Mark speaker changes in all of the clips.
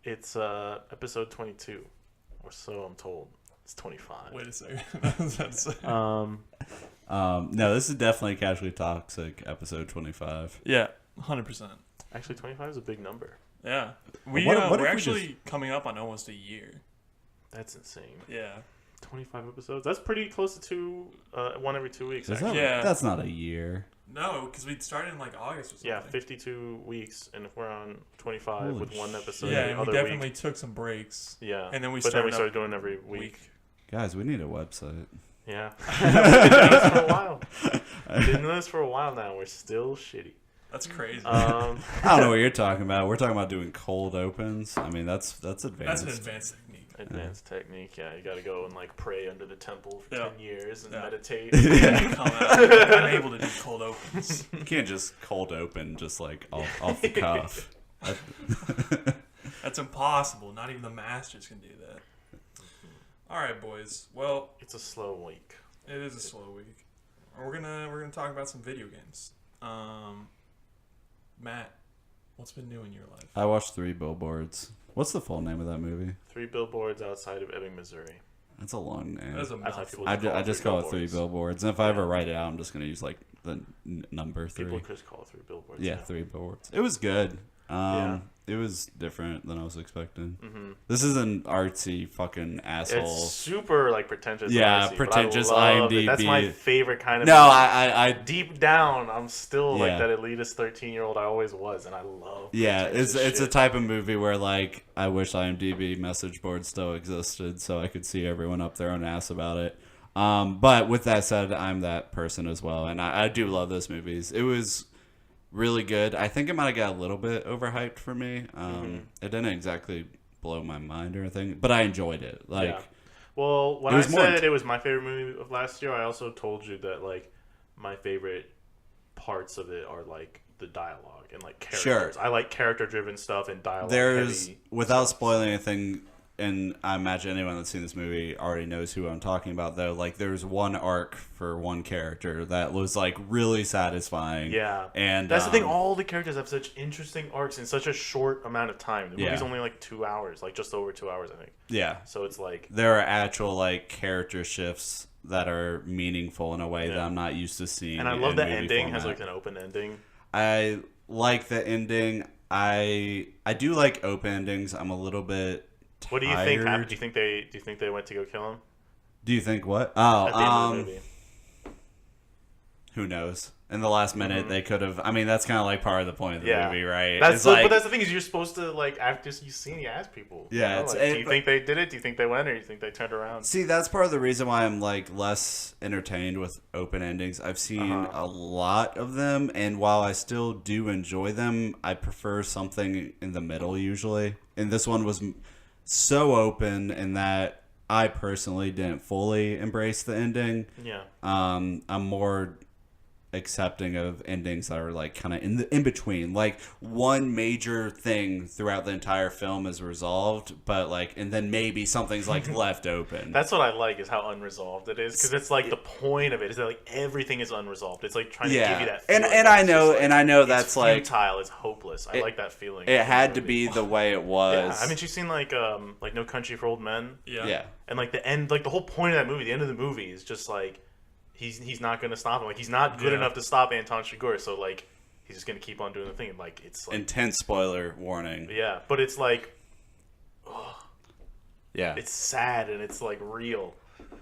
Speaker 1: It's episode 22, or so I'm told. It's 25.
Speaker 2: Wait a second.
Speaker 3: No, this is definitely Casually Toxic, episode 25.
Speaker 2: Yeah, 100%.
Speaker 1: Actually, 25 is a big number.
Speaker 2: Yeah.
Speaker 3: We're
Speaker 2: actually coming up on almost a year.
Speaker 1: That's insane.
Speaker 2: Yeah.
Speaker 1: 25 episodes. That's pretty close to one every 2 weeks.
Speaker 3: That,
Speaker 2: Yeah.
Speaker 3: That's not a year.
Speaker 2: No, because we started in like August or something.
Speaker 1: Yeah, 52 weeks, and if we're on 25
Speaker 3: Holy
Speaker 1: with one episode
Speaker 2: Yeah,
Speaker 1: every
Speaker 2: and we
Speaker 1: other
Speaker 2: definitely
Speaker 1: week.
Speaker 2: took some breaks.
Speaker 1: Yeah.
Speaker 2: And then we
Speaker 1: but then we
Speaker 2: started
Speaker 1: started doing every week.
Speaker 3: Guys, we need a website.
Speaker 1: Yeah. We've been doing this for a while. We've been doing this for a while now. We're still shitty.
Speaker 2: That's crazy.
Speaker 3: I don't know what you're talking about. We're talking about doing cold opens. I mean, that's advanced.
Speaker 2: That's an advanced technique.
Speaker 1: Advanced technique, yeah. You got to go and like pray under the temple for 10 years and meditate.
Speaker 2: Yeah, you come out. I'm able to do cold opens.
Speaker 3: You can't just cold open just like off the cuff.
Speaker 2: That's impossible. Not even the masters can do that. All right, boys. Well,
Speaker 1: It's a slow week.
Speaker 2: it is a slow week. We're gonna talk about some video games. Matt, what's been new in your life?
Speaker 3: I watched 3 Billboards. What's the full name of that movie?
Speaker 1: 3 billboards outside of Ebbing, Missouri.
Speaker 3: That's a long name.
Speaker 2: That's a
Speaker 1: That's how
Speaker 2: mouthful.
Speaker 1: people
Speaker 3: I just call it 3 Billboards. And if I ever write it out, I'm just going to use like the number 3.
Speaker 1: People just call it 3 billboards.
Speaker 3: Yeah,
Speaker 1: now.
Speaker 3: 3 Billboards. It was good.
Speaker 1: Yeah.
Speaker 3: It was different than I was expecting.
Speaker 1: Mm-hmm.
Speaker 3: This is an artsy fucking asshole.
Speaker 1: It's super like pretentious.
Speaker 3: Yeah,
Speaker 1: and artsy,
Speaker 3: pretentious
Speaker 1: but I love it.
Speaker 3: IMDb.
Speaker 1: That's my favorite kind of.
Speaker 3: No,
Speaker 1: movie.
Speaker 3: I
Speaker 1: Deep down, I'm still
Speaker 3: Yeah.
Speaker 1: like that elitist 13-year-old I always was, and I love.
Speaker 3: yeah, it's
Speaker 1: pretentious
Speaker 3: a
Speaker 1: shit.
Speaker 3: type of movie where like I wish IMDb message boards still existed so I could see everyone up their own ass about it. But with that said, I'm that person as well, and I do love those movies. It was really good. I think it might have got a little bit overhyped for me. It didn't exactly blow my mind or anything, but I enjoyed it. Like,
Speaker 1: Yeah. Well, when
Speaker 3: It
Speaker 1: I
Speaker 3: was more
Speaker 1: said it was my favorite movie of last year, I also told you that like my favorite parts of it are like the dialogue and like characters.
Speaker 3: Sure.
Speaker 1: I like character-driven stuff and dialogue.
Speaker 3: there's,
Speaker 1: heavy
Speaker 3: without
Speaker 1: stuff.
Speaker 3: spoiling anything, and I imagine anyone that's seen this movie already knows who I'm talking about, though. Like, there's one arc for one character that was like really satisfying.
Speaker 1: Yeah,
Speaker 3: and
Speaker 1: that's the thing. All the characters have such interesting arcs in such a short amount of time. The movie's
Speaker 3: Yeah.
Speaker 1: only like 2 hours, like just over 2 hours, I think.
Speaker 3: Yeah.
Speaker 1: So it's like
Speaker 3: There are actual like character shifts that are meaningful in a way that
Speaker 1: Yeah.
Speaker 3: I'm not used to seeing.
Speaker 1: and I love
Speaker 3: in
Speaker 1: the
Speaker 3: movie
Speaker 1: ending has
Speaker 3: format.
Speaker 1: like an open ending.
Speaker 3: I like the ending. I do like open endings. I'm a little bit
Speaker 1: What do you think
Speaker 3: tired.
Speaker 1: happened? Do you think they went to go kill him
Speaker 3: Do you think what? Oh,
Speaker 1: at the end of the movie?
Speaker 3: who knows? In the last minute, they could have. I mean, that's kind of like part of the point of the
Speaker 1: Yeah.
Speaker 3: movie, right?
Speaker 1: That's
Speaker 3: It's
Speaker 1: the,
Speaker 3: like,
Speaker 1: but that's the thing is you're supposed to like after you see you ask people.
Speaker 3: Yeah,
Speaker 1: you know,
Speaker 3: it's-
Speaker 1: like,
Speaker 3: it-
Speaker 1: do you think they did it? Do you think they went, or do you think they turned around?
Speaker 3: see, that's part of the reason why I'm like less entertained with open endings. I've seen a lot of them, and while I still do enjoy them, I prefer something in the middle usually. And this one was so open in that I personally didn't fully embrace the ending.
Speaker 1: Yeah.
Speaker 3: I'm more accepting of endings that are like kind of in between. Like one major thing throughout the entire film is resolved, but like, and then maybe something's like left open.
Speaker 1: That's what I like is how unresolved it is, because it's like the point of it is that like everything is unresolved. It's like trying to give you that feeling
Speaker 3: and
Speaker 1: that
Speaker 3: I
Speaker 1: it's
Speaker 3: know
Speaker 1: just, like,
Speaker 3: and I know
Speaker 1: it's
Speaker 3: that's like
Speaker 1: futile, it's hopeless. I like that feeling.
Speaker 3: it had to be the way it was.
Speaker 1: Yeah, I mean, she's seen like No Country for Old Men.
Speaker 2: Yeah.
Speaker 1: And like the end, like the whole point of that movie, the end of the movie is just like he's not gonna stop him. Like he's not good enough to stop Anton Chigurh, so like he's just gonna keep on doing the thing. And like it's like
Speaker 3: Intense spoiler warning.
Speaker 1: yeah, but it's like
Speaker 3: Yeah.
Speaker 1: it's sad and it's like real.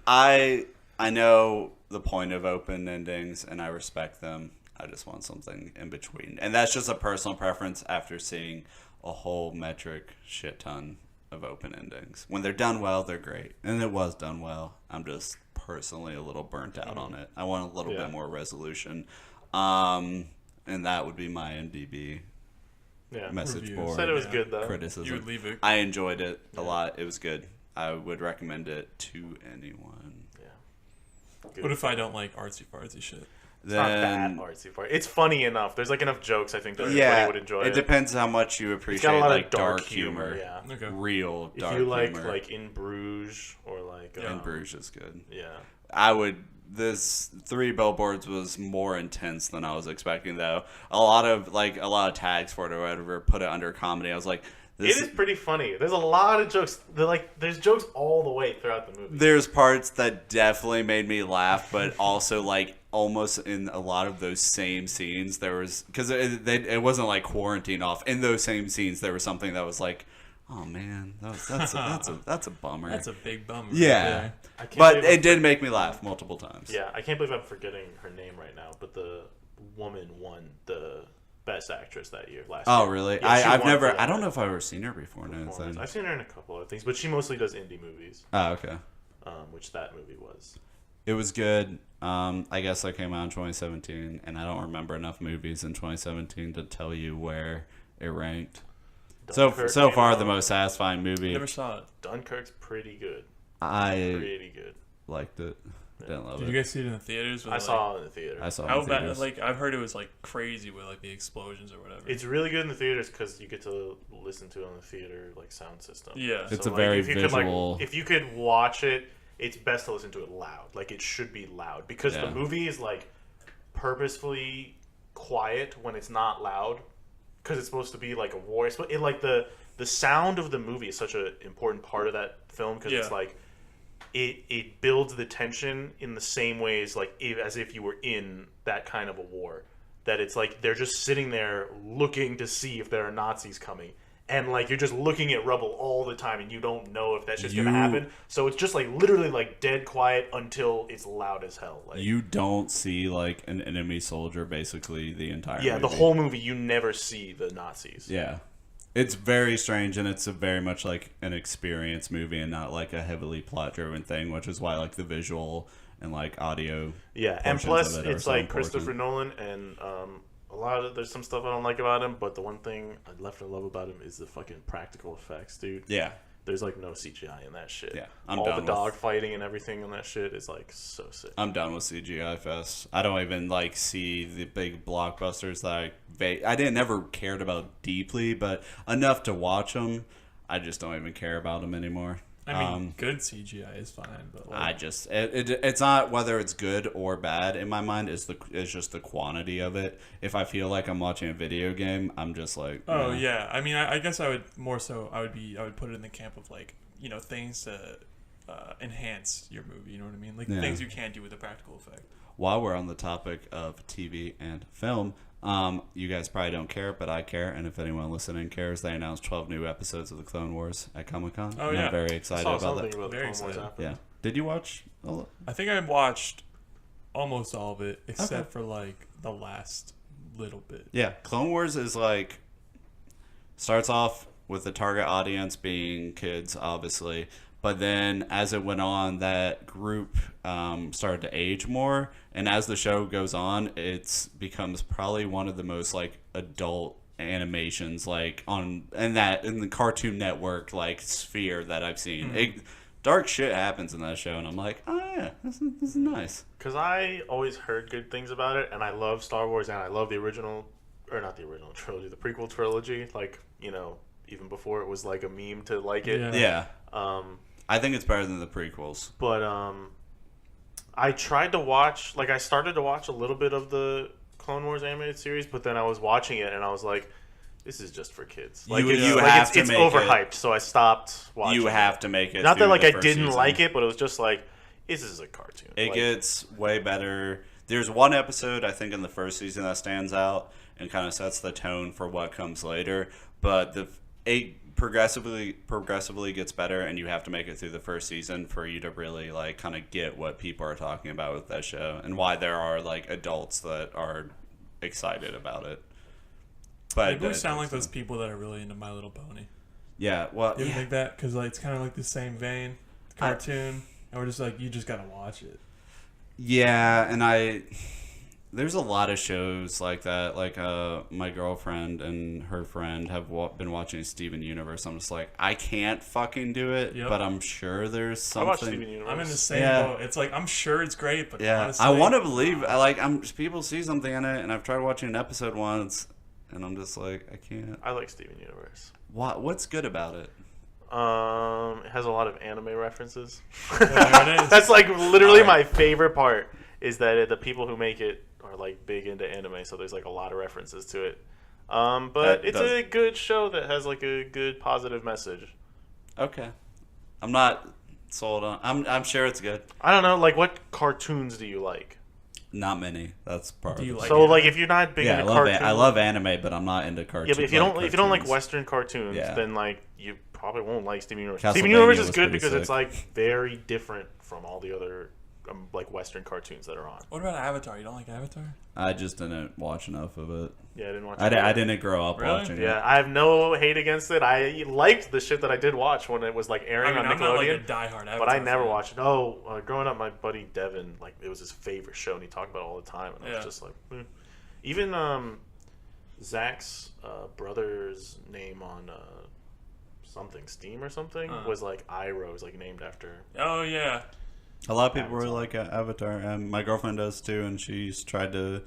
Speaker 3: I know the point of open endings and I respect them. I just want something in between. And that's just a personal preference after seeing a whole metric shit ton of open endings. When they're done well, they're great. And it was done well. I'm just personally a little burnt out on it. I want a little bit more resolution. And that would be my MDB
Speaker 1: Yeah,
Speaker 3: message
Speaker 2: Reviews.
Speaker 3: board
Speaker 1: said it was good though.
Speaker 3: criticism.
Speaker 2: You would leave it.
Speaker 3: I enjoyed it a lot. It was good. I would recommend it to anyone.
Speaker 1: Yeah. Good.
Speaker 2: What if I don't like artsy fartsy shit?
Speaker 1: It's not that artsy part. It's funny enough. There's like enough jokes I think that everybody
Speaker 3: Yeah,
Speaker 1: would enjoy.
Speaker 3: it depends how much you
Speaker 1: It's
Speaker 3: appreciate
Speaker 1: got a lot
Speaker 3: like
Speaker 1: of dark humor. Yeah.
Speaker 2: Okay.
Speaker 3: Real
Speaker 1: If
Speaker 3: dark
Speaker 1: you like
Speaker 3: humor.
Speaker 1: like In Bruges or like
Speaker 3: In Bruges is good.
Speaker 1: Yeah.
Speaker 3: I would. This 3 Billboards was more intense than I was expecting, though. A lot of tags for it or whatever put it under comedy. I was like,
Speaker 1: It is pretty funny. There's a lot of jokes. There's jokes all the way throughout the movie.
Speaker 3: There's parts that definitely made me laugh, but also like almost in a lot of those same scenes there was, because it wasn't like quarantine off. In those same scenes there was something that was like, oh man, that's a bummer.
Speaker 2: That's a big bummer.
Speaker 3: Yeah,
Speaker 1: But
Speaker 3: it did make me laugh multiple times.
Speaker 1: Yeah, I can't believe I'm forgetting her name right now. But the woman won the Best Actress that year last year.
Speaker 3: Oh really?
Speaker 1: Yeah, she
Speaker 3: I've
Speaker 1: won
Speaker 3: never.
Speaker 1: for
Speaker 3: I don't know if I've ever seen her before. No,
Speaker 1: I've seen her in a couple of things, but she mostly does indie movies.
Speaker 3: Oh okay.
Speaker 1: Which that movie was.
Speaker 3: It was good. I guess that came out in 2017, and I don't remember enough movies in 2017 to tell you where it ranked.
Speaker 1: Dunkirk
Speaker 3: So
Speaker 1: came
Speaker 3: far,
Speaker 1: out.
Speaker 3: the most satisfying movie.
Speaker 2: Never saw it.
Speaker 1: Dunkirk's pretty good.
Speaker 3: I
Speaker 1: Pretty good.
Speaker 3: liked it. Didn't love
Speaker 2: Did
Speaker 3: it.
Speaker 2: you guys see it in the theaters?
Speaker 1: I saw it in the theater.
Speaker 3: I saw it
Speaker 2: How
Speaker 3: in
Speaker 2: bad?
Speaker 3: theaters.
Speaker 2: Like I've heard it was like crazy with like the explosions or whatever.
Speaker 1: It's really good in the theaters because you get to listen to it on the theater like sound system.
Speaker 2: Yeah.
Speaker 3: It's a very
Speaker 1: if you could,
Speaker 3: visual.
Speaker 1: if you could watch it, it's best to listen to it loud. Like it should be loud because
Speaker 3: Yeah.
Speaker 1: the movie is like purposefully quiet when it's not loud because it's supposed to be like a war. It like the sound of the movie is such an important part of that film because it's
Speaker 2: Yeah.
Speaker 1: like it builds the tension in the same ways like as if you were in that kind of a war. That it's like they're just sitting there looking to see if there are Nazis coming. And like you're just looking at rubble all the time and you don't know if that's just gonna happen. So it's just like literally like dead quiet until it's loud as hell. Like,
Speaker 3: You don't see like an enemy soldier basically the entire
Speaker 1: yeah,
Speaker 3: movie.
Speaker 1: the whole movie you never see the Nazis.
Speaker 3: Yeah. It's very strange, and it's a very much like an experience movie and not like a heavily plot driven thing, which is why like the visual and like audio.
Speaker 1: Yeah, and
Speaker 3: portions
Speaker 1: plus
Speaker 3: of it are
Speaker 1: it's
Speaker 3: so
Speaker 1: like
Speaker 3: important.
Speaker 1: Christopher Nolan, and a lot of there's some stuff I don't like about him, but the one thing I love about him is the fucking practical effects, dude.
Speaker 3: Yeah.
Speaker 1: There's like no CGI in that shit.
Speaker 3: Yeah, I'm
Speaker 1: all
Speaker 3: done
Speaker 1: the
Speaker 3: with-
Speaker 1: dog fighting and everything in that shit is like so sick.
Speaker 3: I'm done with CGI fest. I don't even like see the big blockbusters that I didn't never cared about deeply, but enough to watch them. I just don't even care about them anymore.
Speaker 2: I mean, good CGI is fine, but like,
Speaker 3: I just it's not whether it's good or bad in my mind. It's just the quantity of it. If I feel like I'm watching a video game, I'm just like,
Speaker 2: oh
Speaker 3: nah.
Speaker 2: yeah. I mean, I guess I would more so. I would put it in the camp of like things to enhance your movie. You know what I mean? Like
Speaker 3: Yeah.
Speaker 2: things you can't do with a practical effect.
Speaker 3: While we're on the topic of TV and film, you guys probably don't care, but I care. And if anyone listening cares, they announced 12 new episodes of the Clone Wars at Comic-Con.
Speaker 2: Oh,
Speaker 3: and
Speaker 2: yeah.
Speaker 3: I'm very
Speaker 1: I
Speaker 3: excited
Speaker 1: saw
Speaker 3: about
Speaker 1: something
Speaker 3: that.
Speaker 1: about the
Speaker 2: Very
Speaker 1: Clone Wars
Speaker 2: excited.
Speaker 1: happening.
Speaker 3: Yeah. Did you watch?
Speaker 2: I think I watched almost all of it except for like the last little bit.
Speaker 3: Yeah. Clone Wars is like, starts off with the target audience being kids, obviously. But then as it went on, that group started to age more. And as the show goes on, it becomes probably one of the most like adult animations like in the Cartoon Network like sphere that I've seen. Dark shit happens in that show, and I'm like, oh yeah, this is nice.
Speaker 1: Because I always heard good things about it, and I love Star Wars, and I love the original, or not the original trilogy, the prequel trilogy. Like, even before it was like a meme to like it.
Speaker 2: Yeah.
Speaker 3: Yeah. I think it's better than the prequels.
Speaker 1: But I tried to watch, like I started to watch a little bit of the Clone Wars animated series, but then I was watching it and I was like, this is just for kids. Like
Speaker 3: You have to
Speaker 1: it's
Speaker 3: make
Speaker 1: overhyped, so I stopped watching.
Speaker 3: You have to make it.
Speaker 1: Not that
Speaker 3: through
Speaker 1: like
Speaker 3: the
Speaker 1: I
Speaker 3: first
Speaker 1: didn't
Speaker 3: season.
Speaker 1: like it, but it was just like, this is a cartoon.
Speaker 3: It
Speaker 1: Like,
Speaker 3: gets way better. There's one episode I think in the first season that stands out and kind of sets the tone for what comes later. But it progressively gets better, and you have to make it through the first season for you to really like kind of get what people are talking about with that show and why there are like adults that are excited about it. But
Speaker 2: Maybe we sound like those people that are really into My Little Pony.
Speaker 3: Yeah, well,
Speaker 2: You ever
Speaker 3: yeah.
Speaker 2: think that? Because like, it's kind of like the same vein, cartoon, and we're just like, you just gotta watch it.
Speaker 3: Yeah, and there's a lot of shows like that. Like my girlfriend and her friend have been watching Steven Universe. I'm just like, I can't fucking do it,
Speaker 2: Yep.
Speaker 3: but I'm sure there's
Speaker 1: I
Speaker 3: something.
Speaker 1: watched Steven Universe.
Speaker 2: I'm in the same
Speaker 3: Yeah.
Speaker 2: boat. It's like, I'm sure it's great, but
Speaker 3: Yeah,
Speaker 2: honestly,
Speaker 3: I want to believe. People see something in it, and I've tried watching an episode once, and I'm just like, I can't.
Speaker 1: I like Steven Universe.
Speaker 3: What's good about it?
Speaker 1: It has a lot of anime references.
Speaker 2: There it is.
Speaker 1: That's like literally
Speaker 2: All right.
Speaker 1: my favorite part. Is that the people who make it are like big into anime, so there's like a lot of references to it. But
Speaker 3: That
Speaker 1: it's
Speaker 3: does-
Speaker 1: a good show that has like a good positive message.
Speaker 3: Okay. I'm not sold on. I'm sure it's good.
Speaker 1: I don't know, like what cartoons do you like?
Speaker 3: Not many. That's part
Speaker 2: Do
Speaker 3: of
Speaker 2: you
Speaker 3: it.
Speaker 2: like
Speaker 1: So
Speaker 2: anime?
Speaker 1: like if you're not big
Speaker 3: Yeah,
Speaker 1: into
Speaker 3: I love
Speaker 1: cartoons,
Speaker 3: I love anime, but I'm not into cartoons.
Speaker 1: yeah, but if you don't like
Speaker 3: cartoons.
Speaker 1: Western cartoons,
Speaker 3: Yeah.
Speaker 1: then like you probably won't like Steven Universe.
Speaker 3: Castlevania
Speaker 1: Steven Universe is
Speaker 3: was
Speaker 1: good
Speaker 3: pretty
Speaker 1: because it's
Speaker 3: sick.
Speaker 1: like very different from all the other like Western cartoons that are on.
Speaker 2: What about Avatar? You don't like Avatar?
Speaker 3: I just didn't watch enough of it.
Speaker 1: Yeah, I didn't watch.
Speaker 3: I didn't grow up
Speaker 2: Really?
Speaker 3: watching it.
Speaker 1: Yeah, I have no hate against it. I liked the shit that I did watch when it was like airing on
Speaker 2: I'm not like a
Speaker 1: Nickelodeon,
Speaker 2: diehard Avatar
Speaker 1: but I never
Speaker 2: fan.
Speaker 1: watched it. Oh, growing up, my buddy Devin, like it was his favorite show, and he talked about it all the time, and I
Speaker 2: Yeah.
Speaker 1: was just like, even Zach's brother's name on something Steam or something was like Iroh, was like named after.
Speaker 2: Oh yeah.
Speaker 3: A lot of people really like Avatar, and my girlfriend does too, and she's tried to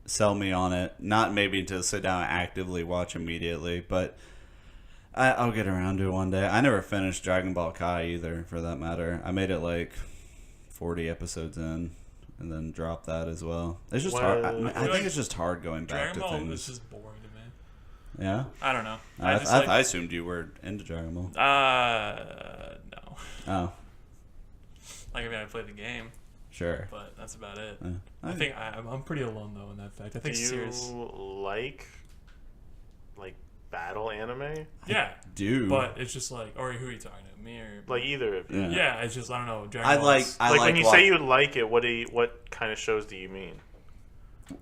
Speaker 3: sell me on it. Not maybe to sit down and actively watch immediately, but I'll get around to it one day. I never finished Dragon Ball Kai either, for that matter. I made it like 40 episodes in, and then dropped that as well. It's just hard. I think it's just hard going back
Speaker 2: Dragon
Speaker 3: to
Speaker 2: Ball
Speaker 3: things.
Speaker 2: is just boring to me.
Speaker 3: Yeah?
Speaker 2: I don't know.
Speaker 3: I assumed you were into Dragon Ball.
Speaker 2: No.
Speaker 3: Oh,
Speaker 2: Like I mean, I played the game,
Speaker 3: sure.
Speaker 2: but that's about it.
Speaker 3: I
Speaker 2: I think I'm pretty alone though in that fact. I
Speaker 1: Do
Speaker 2: think
Speaker 1: you
Speaker 2: serious.
Speaker 1: like battle anime?
Speaker 2: Yeah,
Speaker 3: do.
Speaker 2: but it's just like, or who are you talking to? Me or
Speaker 1: Like either of you?
Speaker 3: Yeah.
Speaker 2: Yeah, it's just I don't know. Dragon
Speaker 3: I
Speaker 2: Ball
Speaker 3: like.
Speaker 2: is-
Speaker 3: I
Speaker 1: Like
Speaker 3: like
Speaker 1: when you say you like it, what kind of shows do you mean?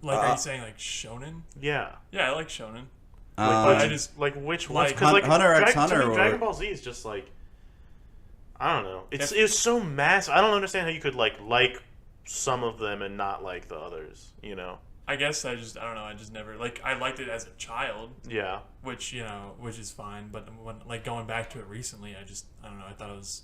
Speaker 2: like are you saying like shonen?
Speaker 1: Yeah.
Speaker 2: Yeah, I like shonen.
Speaker 3: Um,
Speaker 2: I just
Speaker 1: Like which ones?
Speaker 2: like
Speaker 1: Because like
Speaker 3: Hunter x
Speaker 1: to me,
Speaker 3: Hunter
Speaker 1: Dragon
Speaker 3: or-
Speaker 1: Ball Z is just like I don't know. It's so massive. I don't understand how you could like some of them and not like the others. You know?
Speaker 2: I guess I don't know. I just never like I liked it as a child,
Speaker 1: Yeah.
Speaker 2: which which is fine. But when like going back to it recently, I don't know. I thought it was.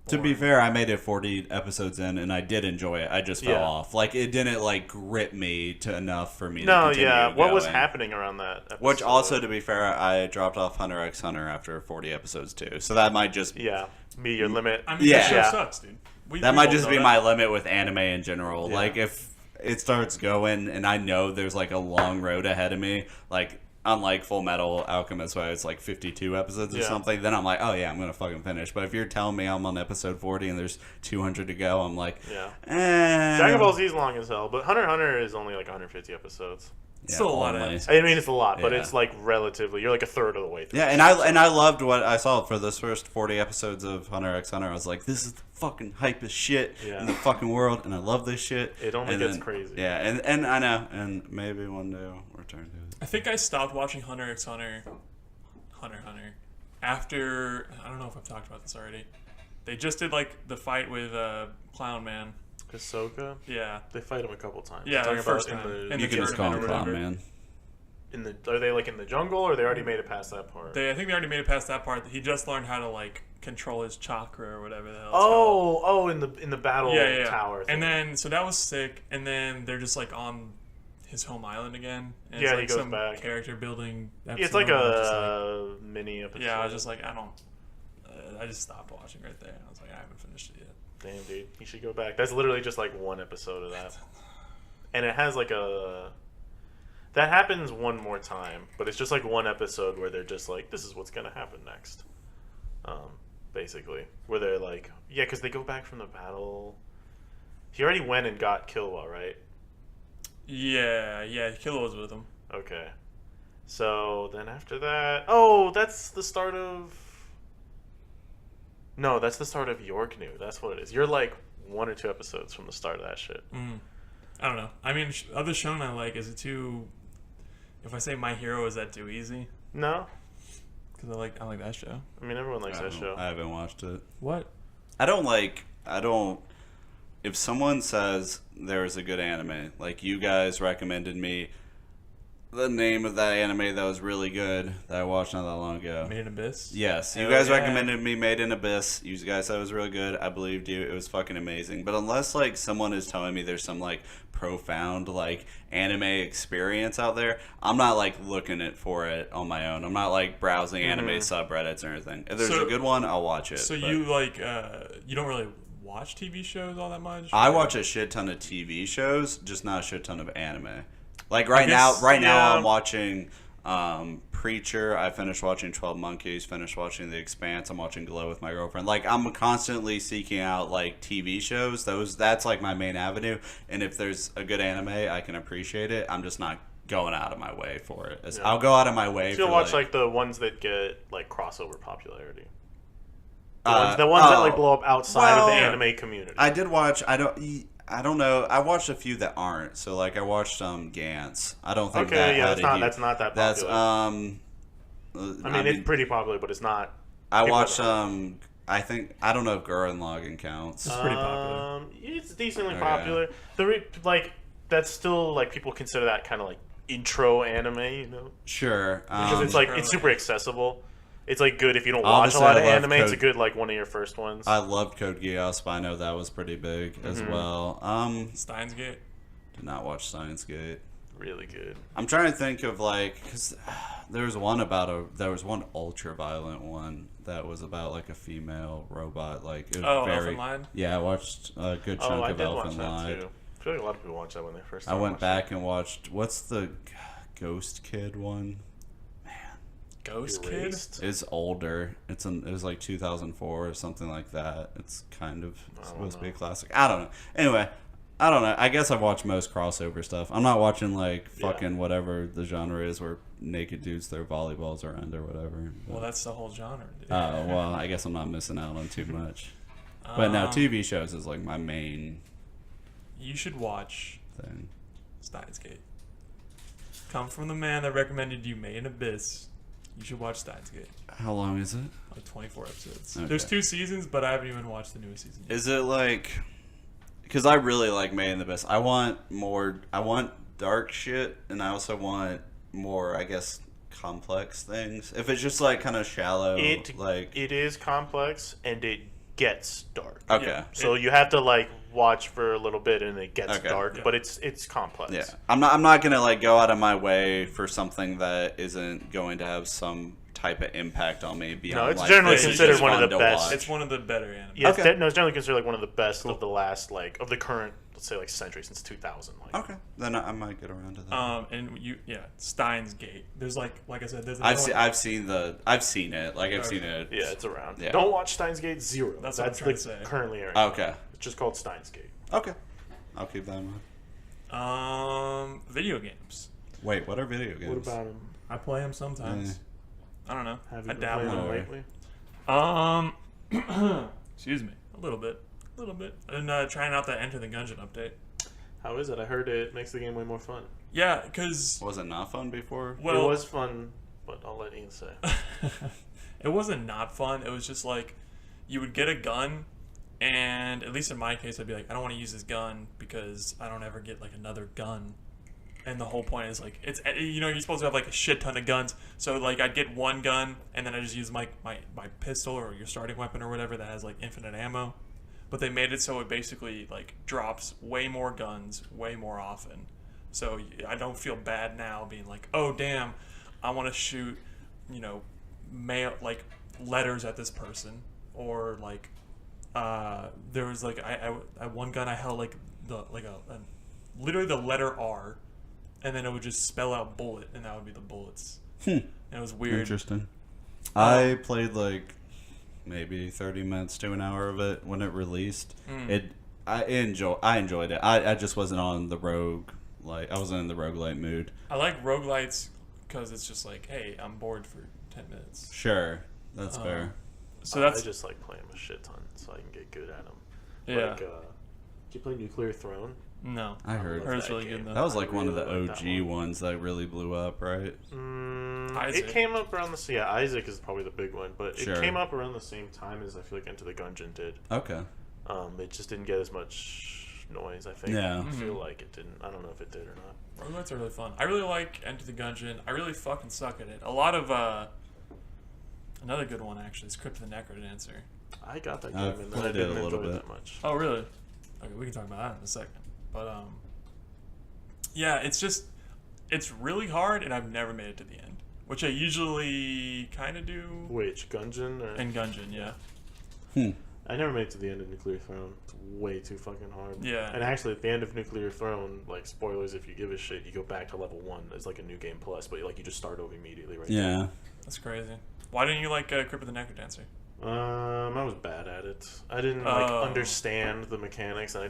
Speaker 3: To be
Speaker 2: boring.
Speaker 3: fair, I made it 40 episodes in, and I did enjoy it. I just fell off. Like, it didn't, like, grip me to enough for me to
Speaker 1: No,
Speaker 3: continue
Speaker 1: yeah. What was
Speaker 3: going.
Speaker 1: happening around that episode?
Speaker 3: Which also, to be fair, I dropped off Hunter x Hunter after 40 episodes, too. So that might just...
Speaker 1: Yeah. Be your limit.
Speaker 2: I mean,
Speaker 3: Yeah.
Speaker 2: that show
Speaker 1: Yeah.
Speaker 2: sucks, dude.
Speaker 3: That
Speaker 2: we
Speaker 3: might
Speaker 2: both
Speaker 3: just
Speaker 2: know
Speaker 3: be
Speaker 2: that.
Speaker 3: my limit with anime in general.
Speaker 1: Yeah.
Speaker 3: Like, if it starts going, and I know there's, like, a long road ahead of me, like... Unlike Full Metal Alchemist, where it's like 52 episodes or
Speaker 1: Yeah.
Speaker 3: something, then I'm like, oh yeah, I'm gonna fucking finish. But if you're telling me I'm on episode 40 and there's 200 to go, I'm like,
Speaker 1: Yeah.
Speaker 3: eh.
Speaker 1: Dragon Ball Z is long as hell, but Hunter x Hunter is only like 150 episodes.
Speaker 2: It's still a lot of
Speaker 3: only.
Speaker 2: episodes.
Speaker 1: I mean, it's a lot, but
Speaker 3: Yeah.
Speaker 1: it's like relatively. You're like a third of the way through.
Speaker 3: Yeah, and I loved what I saw for this first 40 episodes of Hunter x Hunter. I was like, this is the fucking hypest shit in the fucking world, and I love this shit.
Speaker 1: It only
Speaker 3: And
Speaker 1: gets
Speaker 3: then-
Speaker 1: crazy.
Speaker 3: Yeah, and I know, and maybe one day I'll return to it.
Speaker 2: I think I stopped watching Hunter x Hunter, after I don't know if I've talked about this already. They just did like the fight with Clown Man.
Speaker 1: Hisoka.
Speaker 2: Yeah,
Speaker 1: They fight him a couple times.
Speaker 2: Yeah,
Speaker 1: You're
Speaker 2: the
Speaker 1: talking
Speaker 2: first
Speaker 1: about
Speaker 2: time.
Speaker 1: in
Speaker 2: In
Speaker 1: the
Speaker 3: You
Speaker 2: the
Speaker 3: can just call him
Speaker 2: tournament or
Speaker 3: Clown
Speaker 2: whatever.
Speaker 3: Man.
Speaker 1: are they like in the jungle, or they already made it past that part?
Speaker 2: I think they already made it past that part. He just learned how to like control his chakra or whatever the hell. It's called.
Speaker 1: Oh, in the battle
Speaker 2: Yeah.
Speaker 1: tower.
Speaker 2: And
Speaker 1: thing.
Speaker 2: then so that was sick. And then they're just like on his home island again. And
Speaker 1: Yeah,
Speaker 2: it's
Speaker 1: he
Speaker 2: like
Speaker 1: goes
Speaker 2: some
Speaker 1: back.
Speaker 2: character building.
Speaker 1: Yeah, it's like
Speaker 2: episode, and I'm just
Speaker 1: a mini episode.
Speaker 2: yeah, I was just like, I don't. I just stopped watching right there. I was like, I haven't finished it yet.
Speaker 1: Damn, dude, you should go back. That's literally just like one episode of that, and it has like a. That happens one more time, but it's just like one episode where they're just like, "This is what's gonna happen next," basically. Where they're like, yeah, because they go back from the battle. He already went and got Killua, right?
Speaker 2: Yeah, Killua was with him.
Speaker 1: Okay. So then after that, oh, that's the start of. No, that's the start of York New. That's what it is. You're like 1 or 2 episodes from the start of that shit.
Speaker 2: I don't know. I mean, other shonen I like, is it too... If I say My Hero, is that too easy?
Speaker 1: No,
Speaker 2: Because I like that show.
Speaker 1: I mean everyone likes that show.
Speaker 3: I haven't watched it.
Speaker 2: What?
Speaker 3: I don't. If someone says there's a good anime, like you guys recommended me the name of that anime that was really good that I watched not that long ago.
Speaker 2: Made in Abyss?
Speaker 3: Yes, you
Speaker 2: Hell
Speaker 3: guys
Speaker 2: yeah.
Speaker 3: recommended me Made in Abyss. You guys said it was really good. I believed you. It was fucking amazing. But unless like someone is telling me there's some like profound like anime experience out there, I'm not like looking it for it on my own. I'm not like browsing anime subreddits or anything. If there's a good one, I'll watch it.
Speaker 2: So
Speaker 3: but
Speaker 2: you like, you don't really watch TV shows all that much?
Speaker 3: I
Speaker 2: or-
Speaker 3: watch a shit ton of TV shows, just not a shit ton of anime. Like right now,
Speaker 2: guess-
Speaker 3: right now
Speaker 1: yeah.
Speaker 3: I'm watching Preacher, I finished watching 12 Monkeys, finished watching The Expanse, I'm watching Glow with my girlfriend. Like, I'm constantly seeking out, like, TV shows. That's, like, my main avenue. And if there's a good anime, I can appreciate it. I'm just not going out of my way for it.
Speaker 1: Yeah.
Speaker 3: I'll go out of my way
Speaker 1: So you'll
Speaker 3: for,
Speaker 1: watch, like, the ones that get, like, crossover popularity. The ones that, like, blow up outside of the anime community.
Speaker 3: I did watch, I don't know. I watched a few that aren't. So, like, I watched Gantz. I don't think that's
Speaker 1: not that popular. I mean, it's pretty popular, but it's not.
Speaker 3: I watched I don't know if Gurren Lagann counts.
Speaker 2: It's pretty popular.
Speaker 1: It's decently popular. Like, that's still, like, people consider that kind of like intro anime, you know?
Speaker 3: Sure.
Speaker 1: Because it's like it's super accessible. It's like good if you don't watch a lot of anime. It's a good like one of your first ones.
Speaker 3: I loved Code Geass, but I know that was pretty big as well.
Speaker 2: Steins Gate.
Speaker 3: Did not watch Steins Gate.
Speaker 1: Really good.
Speaker 3: I'm trying to think of like because there was one ultra violent one that was about like a female robot. Like it was
Speaker 2: Elfen Lied?
Speaker 3: Yeah, I watched a good chunk of Elfen Lied.
Speaker 1: Too. I feel like a lot of people watch that when they first.
Speaker 3: I went back and watched what's the Ghost Kid one.
Speaker 2: Ghost
Speaker 1: Erased?
Speaker 2: Kid?
Speaker 3: It's older. It was like 2004 or something like that. It's kind of supposed to be a classic. I don't know. Anyway, I don't know. I guess I've watched most crossover stuff. I'm not watching like fucking whatever the genre is where naked dudes throw volleyballs around or whatever.
Speaker 2: Well, that's the whole genre. Dude.
Speaker 3: Oh, well, I guess I'm not missing out on too much. But no, TV shows is like my main
Speaker 2: You should watch
Speaker 3: thing.
Speaker 2: Steins Gate. Come from the man that recommended you Made in Abyss. You should watch Steins Gate.
Speaker 3: How long is it?
Speaker 2: Like 24 episodes.
Speaker 3: Okay.
Speaker 2: There's 2 seasons, but I haven't even watched the newest season yet.
Speaker 3: Is it like... Because I really like Made in the Abyss. I want dark shit, and I also want more, I guess, complex things. If it's just like kind of shallow,
Speaker 1: it is complex and it gets dark.
Speaker 3: Okay.
Speaker 1: Yeah. So you have to like watch for a little bit and it gets dark, but it's complex.
Speaker 3: Yeah. I'm not gonna like go out of my way for something that isn't going to have some type of impact on me beyond.
Speaker 1: No, it's
Speaker 3: like,
Speaker 1: generally
Speaker 3: this is
Speaker 1: considered
Speaker 3: just
Speaker 1: one of
Speaker 3: fun
Speaker 1: the
Speaker 3: to
Speaker 1: best.
Speaker 3: watch.
Speaker 2: It's one of the better anime.
Speaker 1: Yeah, it's generally considered like one of the best of the last of the current, let's say like century since 2000. Like.
Speaker 3: Okay, then I might get around to that.
Speaker 2: And Steins Gate. There's like I said, there's
Speaker 3: I've seen it. Like I've seen it.
Speaker 1: Yeah, it's around.
Speaker 3: Yeah.
Speaker 1: Don't watch Steins Gate 0.
Speaker 2: That's what I'm trying to say.
Speaker 1: Currently airing.
Speaker 3: Okay.
Speaker 1: It's just called Steins Gate.
Speaker 3: Okay. I'll keep that in mind.
Speaker 2: Video games.
Speaker 3: Wait, what are video games?
Speaker 1: What about them?
Speaker 2: I play them sometimes. I don't know.
Speaker 1: Have
Speaker 2: I
Speaker 1: you been
Speaker 2: dabble
Speaker 1: playing
Speaker 2: in
Speaker 1: them
Speaker 2: them.
Speaker 1: lately?
Speaker 2: Excuse me. A little bit. And trying out that Enter the Gungeon update.
Speaker 1: How is it? I heard it makes the game way more fun.
Speaker 2: Yeah, because...
Speaker 3: Was it not fun before?
Speaker 2: Well,
Speaker 1: it was fun, but I'll let Ian say.
Speaker 2: It wasn't not fun. It was just like you would get a gun, and at least in my case, I'd be like, I don't want to use this gun because I don't ever get like another gun. And the whole point is like it's you're supposed to have like a shit ton of guns. So like I'd get one gun and then I just use my pistol or your starting weapon or whatever that has like infinite ammo. But they made it so it basically like drops way more guns way more often. So I don't feel bad now being like, oh damn, I want to shoot, mail like letters at this person or like there was like I one gun I held like literally the letter R. And then it would just spell out bullet, and that would be the bullets. And it was weird.
Speaker 3: Interesting. I played like maybe 30 minutes to an hour of it when it released. I enjoyed it. I just wasn't on the rogue. Like I wasn't in the roguelite mood.
Speaker 2: I like roguelites because it's just like, hey, I'm bored for 10 minutes.
Speaker 3: Sure, that's fair.
Speaker 2: So that's
Speaker 1: I just like playing a shit ton so I can get good at them.
Speaker 2: Yeah.
Speaker 1: Like, did you play Nuclear Throne?
Speaker 2: No.
Speaker 3: I heard
Speaker 2: it's really good though.
Speaker 3: that was like one of the
Speaker 1: really like that
Speaker 3: OG ones that really blew up, right?
Speaker 2: Isaac.
Speaker 1: It came up around the Isaac is probably the big one, but
Speaker 3: Sure.
Speaker 1: it came up around the same time as I feel like Enter the Gungeon did.
Speaker 3: Okay.
Speaker 1: It just didn't get as much noise. I think.
Speaker 3: Yeah.
Speaker 1: I feel like it didn't. I don't know if it did or not.
Speaker 2: Roguelites are really fun. I really like Enter the Gungeon. I really fucking suck at it. A lot of another good one actually is Crypt of the Necrodancer.
Speaker 1: I got that game
Speaker 3: I've
Speaker 1: and then I
Speaker 3: played it
Speaker 1: didn't
Speaker 3: a little
Speaker 1: enjoy it
Speaker 3: bit.
Speaker 1: that much.
Speaker 2: Oh really? Okay, we can talk about that in a second. But yeah, it's really hard, and I've never made it to the end, which I usually kind of do.
Speaker 1: Which Gungeon? Or?
Speaker 2: And Gungeon, yeah.
Speaker 1: I never made it to the end of Nuclear Throne. It's way too fucking hard.
Speaker 2: Yeah.
Speaker 1: And actually, at the end of Nuclear Throne, like, spoilers if you give a shit, you go back to level 1 as, like, a new game plus, but, like, you just start over immediately right
Speaker 3: Yeah.
Speaker 2: That's crazy. Why didn't you like Crypt of the Necrodancer?
Speaker 1: I was bad at it. I didn't, like, understand the mechanics, and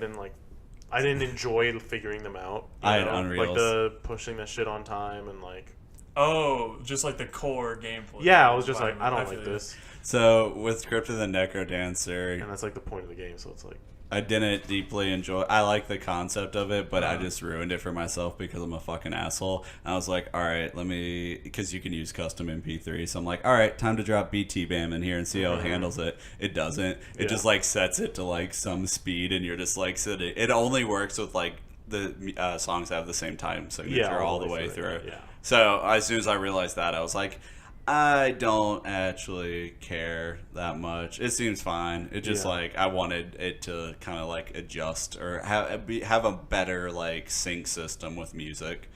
Speaker 1: I didn't enjoy figuring them out.
Speaker 3: I had Unreals.
Speaker 1: Like, the pushing that shit on time and, like...
Speaker 2: Oh, just like the core gameplay.
Speaker 1: Yeah, I was just like, I don't like this.
Speaker 3: So, with Crypt of the Necrodancer...
Speaker 1: And that's, like, the point of the game, so it's like...
Speaker 3: I didn't deeply enjoy... I like the concept of it, but I just ruined it for myself because I'm a fucking asshole. And I was like, alright, let me... Because you can use custom MP3. So I'm like, alright, time to drop BT BAM in here and see how it handles it. It doesn't. It just, like, sets it to, like, some speed, and you're just, like, sitting... It only works with, like, the songs that have the same time signature all the way through.
Speaker 1: Yeah.
Speaker 3: So as soon as I realized that, I was like, I don't actually care that much. It seems fine. It just like I wanted it to kind of like adjust or have a better like sync system with music.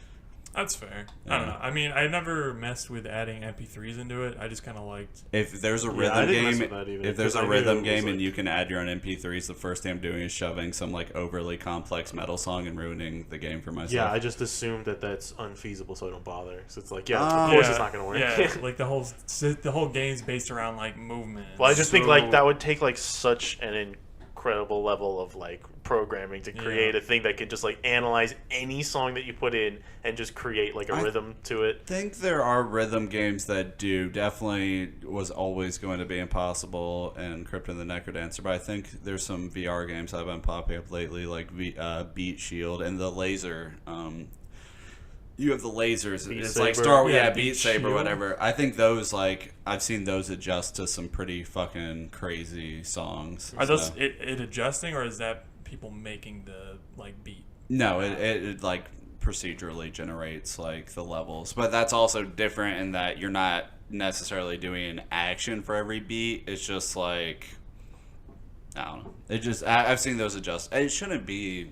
Speaker 2: That's fair. I don't know. I mean, I never messed with adding MP3s into it. I just kind of liked...
Speaker 3: If there's a rhythm game, and you can add your own MP3s, the first thing I'm doing is shoving some like overly complex metal song and ruining the game for myself.
Speaker 1: Yeah, I just assumed that that's unfeasible, so I don't bother. So it's like, of course it's not going to work.
Speaker 2: Yeah, like the whole game's based around like movement.
Speaker 1: Well, I just think like that would take like such an incredible level of like programming to create a thing that can just like analyze any song that you put in and just create like a rhythm to it.
Speaker 3: I think there are rhythm games that do. Definitely was always going to be impossible in Crypt of the Necrodancer, but I think there's some VR games that have been popping up lately, like Beat Shield and the laser. You have the lasers. It's
Speaker 1: Saber.
Speaker 3: like Star Wars, Beat
Speaker 2: Shield.
Speaker 3: Saber, whatever. I think those like I've seen those adjust to some pretty fucking crazy songs.
Speaker 2: Are those it adjusting, or is that people making the like beat?
Speaker 3: No, it like procedurally generates like the levels, but that's also different in that you're not necessarily doing an action for every beat. It's just like I don't know. It just I've seen those adjust. It shouldn't be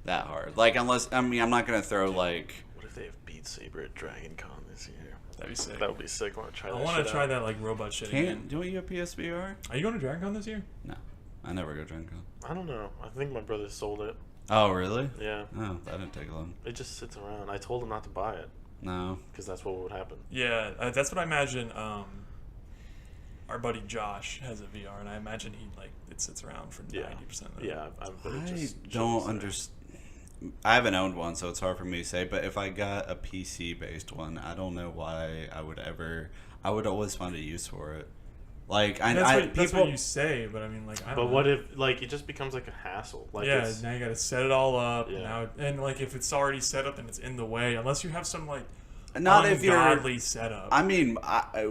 Speaker 3: that hard. Like unless I'm not gonna throw like.
Speaker 1: What if they have Beat Saber at Dragon Con this year?
Speaker 2: That'd be sick.
Speaker 1: That would be sick. I want to try that.
Speaker 2: I want to try that like robot shit again.
Speaker 3: Don't you have PSVR?
Speaker 2: Are you going to Dragon Con this year?
Speaker 3: No, I never go Dragon Con.
Speaker 1: I don't know. I think my brother sold it.
Speaker 3: Oh really?
Speaker 1: Yeah.
Speaker 3: Oh, that didn't take long.
Speaker 1: It just sits around. I told him not to buy it
Speaker 3: No.
Speaker 1: because that's what would happen.
Speaker 2: Yeah, that's what I imagine. Our buddy Josh has a VR, and I imagine it sits around for 90% of it.
Speaker 1: Yeah,
Speaker 3: I don't understand. I haven't owned one, so it's hard for me to say. But if I got a PC-based one, I don't know why I would always find a use for it. Like
Speaker 2: that's what you say, but I mean, like, I don't know.
Speaker 1: what if like it just becomes like a hassle? Like
Speaker 2: now you got to set it all up.
Speaker 1: Yeah.
Speaker 2: And like if it's already set up and it's in the way, unless you have some like
Speaker 3: not if you're
Speaker 2: ungodly setup.
Speaker 3: I mean,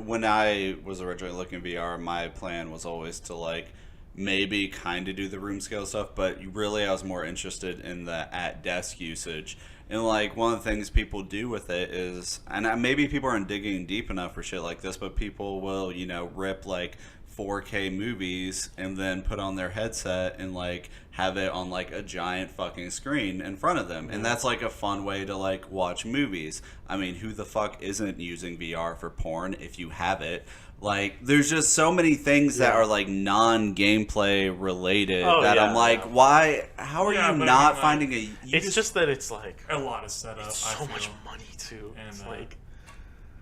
Speaker 3: when I was originally looking at VR, my plan was always to like maybe kind of do the room scale stuff, but really I was more interested in the at desk usage. And like one of the things people do with it is, and maybe people aren't digging deep enough for shit like this, but people will, rip like 4K movies and then put on their headset and like have it on like a giant fucking screen in front of them. And that's like a fun way to like watch movies. I mean, who the fuck isn't using VR for porn if you have it? Like, there's just so many things that are like non-gameplay related I'm like, why? How are you not finding a?
Speaker 1: It's just that it's like
Speaker 2: a lot of setup.
Speaker 1: It's so much money too. And it's like.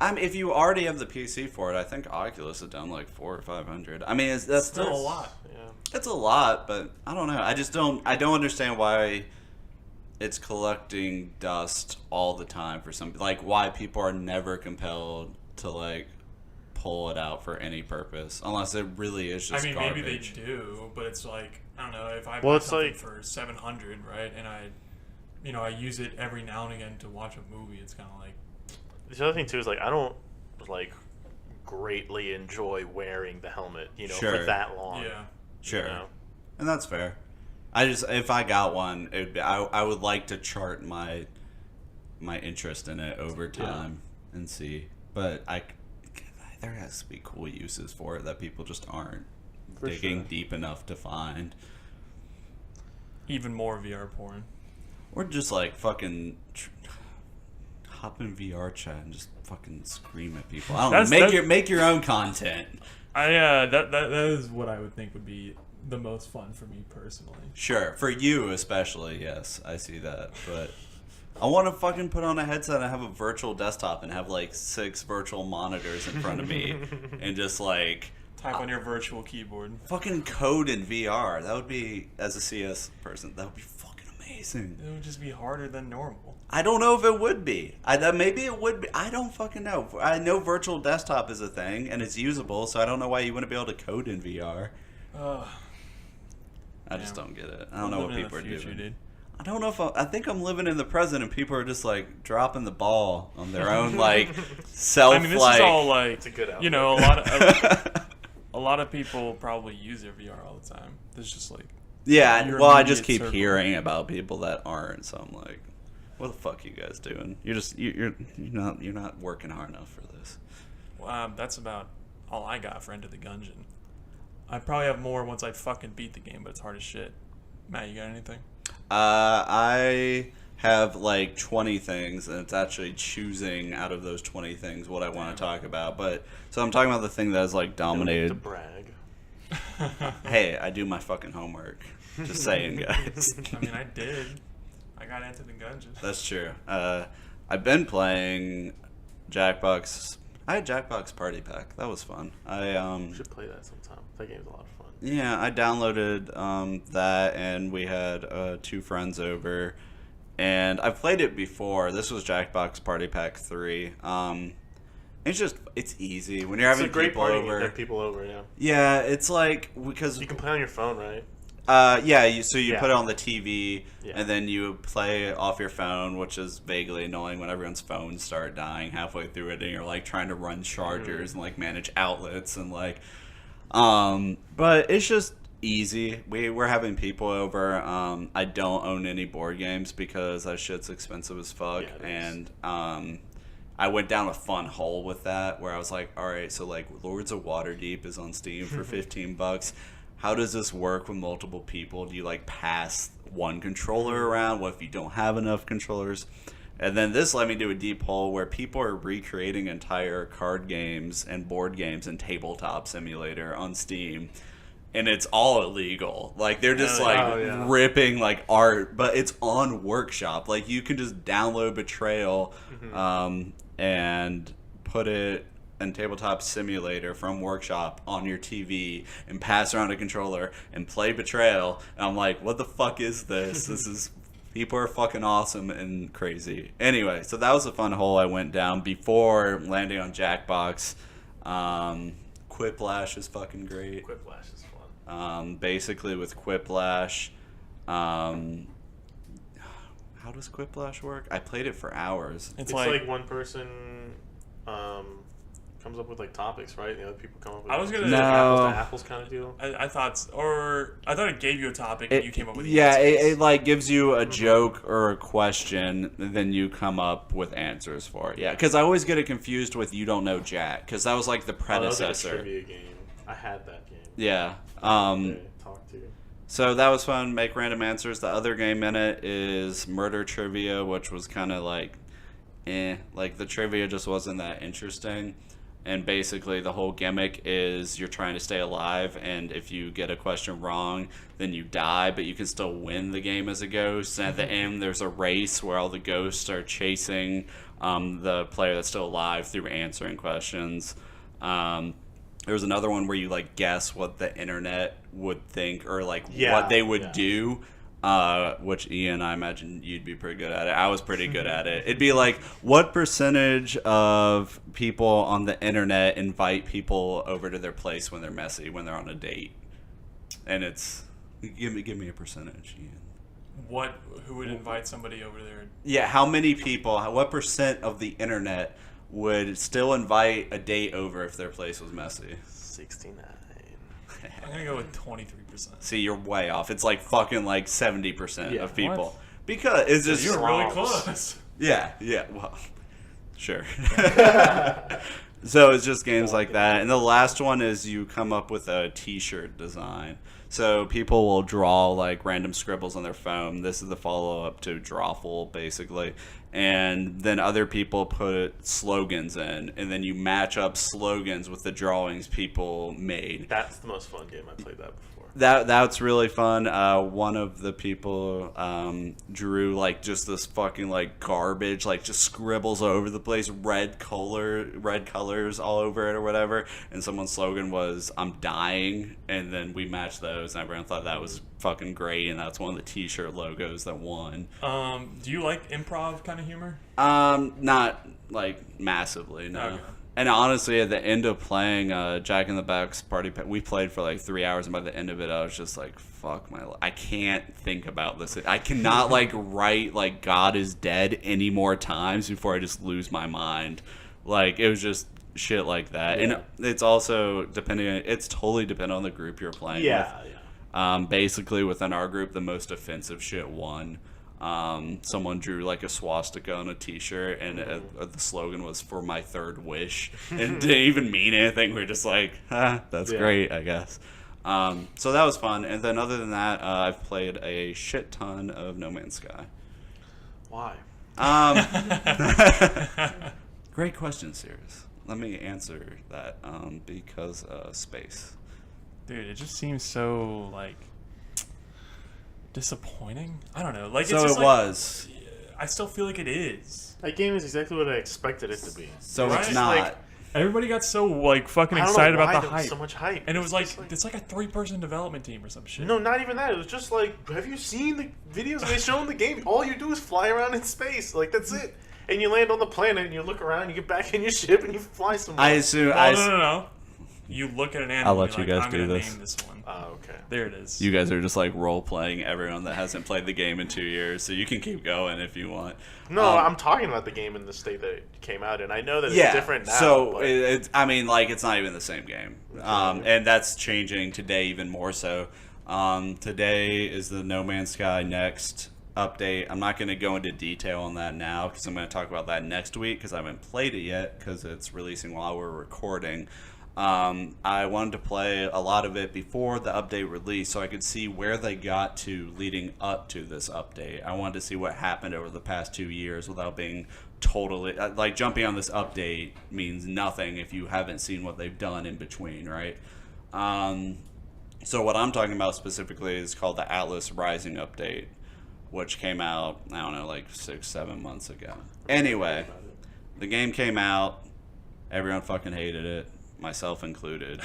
Speaker 3: If you already have the PC for it, I think Oculus is down like $400 or $500. I mean, that's
Speaker 2: still a lot.
Speaker 1: Yeah,
Speaker 3: it's a lot, but I don't know. I don't understand why it's collecting dust all the time for some. Like, why people are never compelled to like pull it out for any purpose, unless it really is just.
Speaker 2: Maybe they do, but it's like I don't know if I buy something for $700, right, and I use it every now and again to watch a movie. It's kind of like.
Speaker 1: The other thing too is like I don't like greatly enjoy wearing the helmet, for that long.
Speaker 3: Yeah, sure, and that's fair. If I got one, I would like to chart my interest in it over time and see, but there has to be cool uses for it that people just aren't digging deep enough to find.
Speaker 2: Even more VR porn,
Speaker 3: or just like fucking hop in VR chat and just fucking scream at people. I don't know. Make your own content.
Speaker 2: That is what I would think would be the most fun for me personally.
Speaker 3: Sure, for you especially, yes, I see that. But I want to fucking put on a headset and have a virtual desktop and have like 6 virtual monitors in front of me and just like
Speaker 2: type on your virtual keyboard.
Speaker 3: Fucking code in VR. That would be, as a CS person, that would be fucking amazing.
Speaker 2: It would just be harder than normal.
Speaker 3: I don't know if it would be. Maybe it would be. I don't fucking know. I know virtual desktop is a thing and it's usable, so I don't know why you wouldn't be able to code in VR. I just don't get it. I don't know what people are doing. Dude. I don't know if I think I'm living in the present and people are just like dropping the ball on their own like self.
Speaker 2: I mean, this is all like
Speaker 1: it's a good outfit.
Speaker 2: You know, a lot of people probably use their VR all the time. There's just like
Speaker 3: I just keep hearing about people that aren't. So I'm like, what the fuck are you guys doing? You're not working hard enough for this.
Speaker 2: Well, that's about all I got for Enter the Gungeon. I probably have more once I fucking beat the game, but it's hard as shit. Matt, you got anything?
Speaker 3: I have like 20 things, and it's actually choosing out of those 20 things what I want to talk about. But so I'm talking about the thing that has like dominated.
Speaker 1: To brag.
Speaker 3: Hey, I do my fucking homework. Just saying, guys.
Speaker 2: I mean, I did. I got Enter the Gungeon.
Speaker 3: That's true. I've been playing Jackbox. I had Jackbox Party Pack. That was fun.
Speaker 1: You should play that sometime. That game's a lot of fun.
Speaker 3: Yeah, I downloaded that, and we had 2 friends over, and I've played it before. This was Jackbox Party Pack 3. It's easy when you're having people over.
Speaker 1: Have people over, yeah.
Speaker 3: Yeah, it's like because
Speaker 1: you can play on your phone, right?
Speaker 3: You put it on the TV, and then you play off your phone, which is vaguely annoying when everyone's phones start dying halfway through it, and you're like trying to run chargers and like manage outlets and like, but it's just easy. We're having people over. I don't own any board games because that shit's expensive as fuck, and I went down a fun hole with that where I was like, all right, so like Lords of Waterdeep is on Steam for $15. How does this work with multiple people? Do you like pass one controller around? What if you don't have enough controllers? And then this led me to a deep hole where people are recreating entire card games and board games and Tabletop Simulator on Steam. And it's all illegal. Like, they're just, ripping, like, art. But it's on Workshop. Like, you can just download Betrayal and put it in Tabletop Simulator from Workshop on your TV and pass around a controller and play Betrayal. And I'm like, what the fuck is this? This is... People are fucking awesome and crazy. Anyway, so that was a fun hole I went down before landing on Jackbox. Quiplash is fucking great.
Speaker 1: Quiplash is fun.
Speaker 3: Basically with Quiplash, how does Quiplash work? I played it for hours.
Speaker 1: It's like one person comes up with like topics, right? The other people come up with apples to apples kind of deal.
Speaker 2: I thought it gave you a topic and you came up with
Speaker 3: it like gives you a joke or a question, and then you come up with answers for it. Yeah, because I always get it confused with You Don't Know Jack, because that was like the predecessor.
Speaker 1: That was like a trivia game. I had that game.
Speaker 3: Yeah.
Speaker 1: Talk to.
Speaker 3: So that was fun. Make random answers. The other game in it is Murder Trivia, which was kind of like, like the trivia just wasn't that interesting. And basically the whole gimmick is you're trying to stay alive, and if you get a question wrong, then you die, but you can still win the game as a ghost. And at the end, there's a race where all the ghosts are chasing the player that's still alive through answering questions. There was another one where you like guess what the internet would think or like what they would do. Which Ian, I imagine you'd be pretty good at it. I was pretty good at it. It'd be like, what percentage of people on the internet invite people over to their place when they're messy, when they're on a date? And it's, give me a percentage, Ian.
Speaker 2: Who would invite somebody over there?
Speaker 3: Yeah, how many people, what percent of the internet would still invite a date over if their place was messy?
Speaker 1: 69.
Speaker 2: I'm going to go with 23%.
Speaker 3: See, you're way off. It's like fucking like 70% of people. What? Because it's just...
Speaker 2: You're really close.
Speaker 3: Yeah, well, sure. So it's just games like that. And the last one is you come up with a t-shirt design. So people will draw like random scribbles on their phone. This is the follow-up to Drawful, basically. and then other people put slogans in, and then you match up slogans with the drawings people made.
Speaker 1: That's the most fun game. I played that before.
Speaker 3: That's really fun. One of the people drew like just this fucking like garbage, like just scribbles all over the place, red colors all over it or whatever. And someone's slogan was "I'm dying," and then we matched those, and everyone thought that was fucking great. And that's one of the T-shirt logos that won.
Speaker 2: Do you like improv kind of humor?
Speaker 3: Not like massively, no.
Speaker 2: Okay.
Speaker 3: And honestly, at the end of playing Jack in the Box Party Pack, we played for like 3 hours, and by the end of it, I was just like, fuck my life. I can't think about this. I cannot like write like God is dead any more times before I just lose my mind. Like, it was just shit like that.
Speaker 1: Yeah.
Speaker 3: And it's also it's totally dependent on the group you're playing with. Basically, within our group, the most offensive shit won. Someone drew like a swastika on a T-shirt, and the slogan was "For my third wish," and didn't even mean anything. We were just like, "That's great, I guess." So that was fun. And then other than that, I've played a shit ton of No Man's Sky.
Speaker 1: Why?
Speaker 3: Great question, Sirius. Let me answer that. Because space.
Speaker 2: Dude, it just seems so like disappointing. I don't know. Like,
Speaker 3: So
Speaker 2: it's just
Speaker 3: it was.
Speaker 2: I still feel like it is.
Speaker 1: That game is exactly what I expected it to be.
Speaker 3: So
Speaker 2: Right?
Speaker 3: it's not.
Speaker 1: Like,
Speaker 2: Everybody got so like fucking
Speaker 1: I don't
Speaker 2: excited
Speaker 1: know why
Speaker 2: about the
Speaker 1: there was
Speaker 2: hype.
Speaker 1: so much hype.
Speaker 2: And it was like,
Speaker 1: just
Speaker 2: it's like a 3-person development team or some shit.
Speaker 1: no, not even that. It was just like, have you seen the videos they show in the game? All you do is fly around in space. Like, that's it. And you land on the planet, and you look around, you get back in your ship, and you fly somewhere.
Speaker 3: I assume.
Speaker 2: No. You look at an animal.
Speaker 3: I'll let
Speaker 2: and
Speaker 3: you
Speaker 2: you're
Speaker 3: guys
Speaker 2: like, I'm
Speaker 3: do
Speaker 2: gonna
Speaker 3: this.
Speaker 2: Name this one.
Speaker 1: Oh, okay.
Speaker 2: There it is.
Speaker 3: You guys are just like role playing everyone that hasn't played the game in 2 years, so you can keep going if you want.
Speaker 1: No, I'm talking about the game in the state that it came out in. I know that it's different now.
Speaker 3: So
Speaker 1: but
Speaker 3: I mean, like, it's not even the same game, and that's changing today even more so. Today is the No Man's Sky Next update. I'm not going to go into detail on that now because I'm going to talk about that next week because I haven't played it yet because it's releasing while we're recording. I wanted to play a lot of it before the update release so I could see where they got to leading up to this update. I wanted to see what happened over the past 2 years without being totally like jumping on this update means nothing if you haven't seen what they've done in between, right? So what I'm talking about specifically is called the Atlas Rising update, which came out, I don't know, like 6-7 months ago. Anyway, the game came out, everyone fucking hated it, myself included.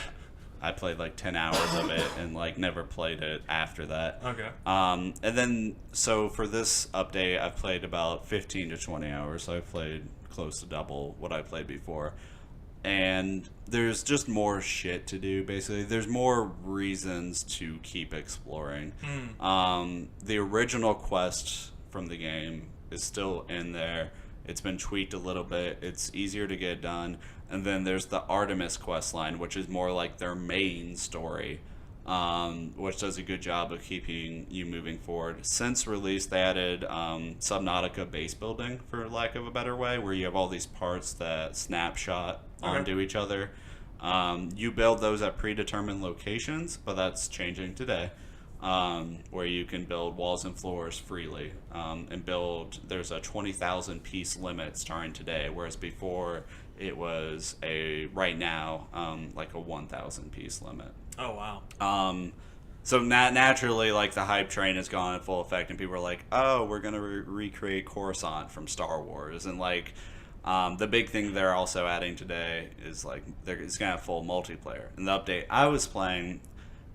Speaker 3: I played like 10 hours of it and like never played it after that.
Speaker 2: Okay.
Speaker 3: And then, so for this update, I've played about 15 to 20 hours. So I've played close to double what I played before. And there's just more shit to do, basically. There's more reasons to keep exploring. The original quest from the game is still in there. It's been tweaked a little bit. It's easier to get done. And then there's the Artemis quest line, which is more like their main story, which does a good job of keeping you moving forward. Since release, they added Subnautica base building, for lack of a better way, where you have all these parts that snapshot onto each other. You build those at predetermined locations, but that's changing today, where you can build walls and floors freely and build. There's a 20,000 piece limit starting today, whereas before it was right now like a 1,000 piece limit.
Speaker 2: Oh wow.
Speaker 3: So naturally, like, the hype train has gone in full effect, and people are like, "Oh, we're gonna recreate Coruscant from Star Wars," and like, the big thing they're also adding today is like it's gonna have full multiplayer. In the update I was playing,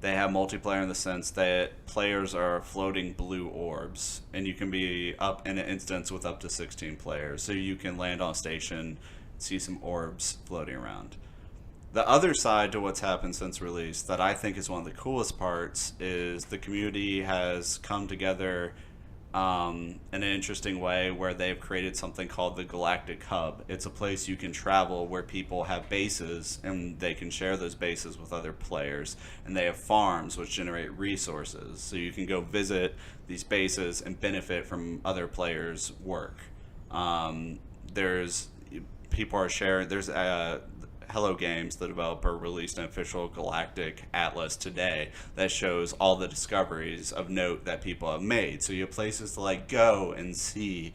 Speaker 3: they have multiplayer in the sense that players are floating blue orbs, and you can be up in an instance with up to 16 players, so you can land on a station, see some orbs floating around. The other side to what's happened since release that I think is one of the coolest parts is the community has come together in an interesting way where they've created something called the Galactic Hub. It's a place you can travel where people have bases and they can share those bases with other players. And they have farms which generate resources. So you can go visit these bases and benefit from other players' work. People are sharing, there's Hello Games, the developer, released an official galactic atlas today that shows all the discoveries of note that people have made. So you have places to like go and see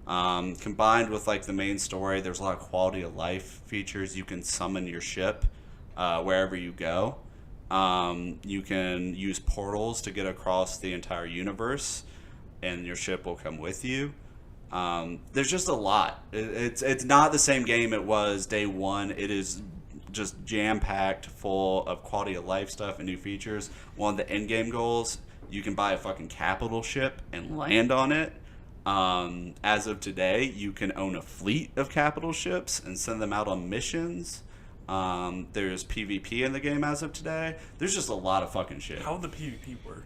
Speaker 3: Combined with like the main story, there's a lot of quality of life features. You can summon your ship wherever you go. You can use portals to get across the entire universe, and your ship will come with you. There's just a lot. It's not the same game it was day one. It is just jam-packed full of quality of life stuff and new features. One of the end-game goals, you can buy a fucking capital ship and land on it. As of today, you can own a fleet of capital ships and send them out on missions. There's PvP in the game as of today. There's just a lot of fucking shit.
Speaker 2: How would the PvP work?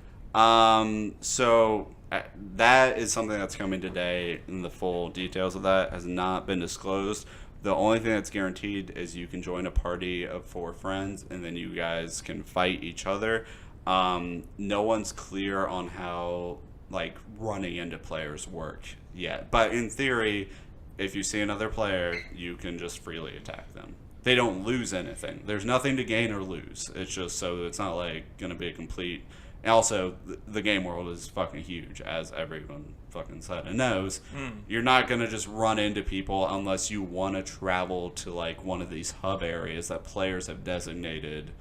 Speaker 3: That is something that's coming today, and the full details of that has not been disclosed. The only thing that's guaranteed is you can join a party of 4 friends, and then you guys can fight each other. No one's clear on how like running into players work yet, but in theory, if you see another player, you can just freely attack them. They don't lose anything. There's nothing to gain or lose. It's just so it's not like gonna be a complete. And also, the game world is fucking huge, as everyone fucking said and knows. You're not gonna just run into people unless you want to travel to like one of these hub areas that players have designated,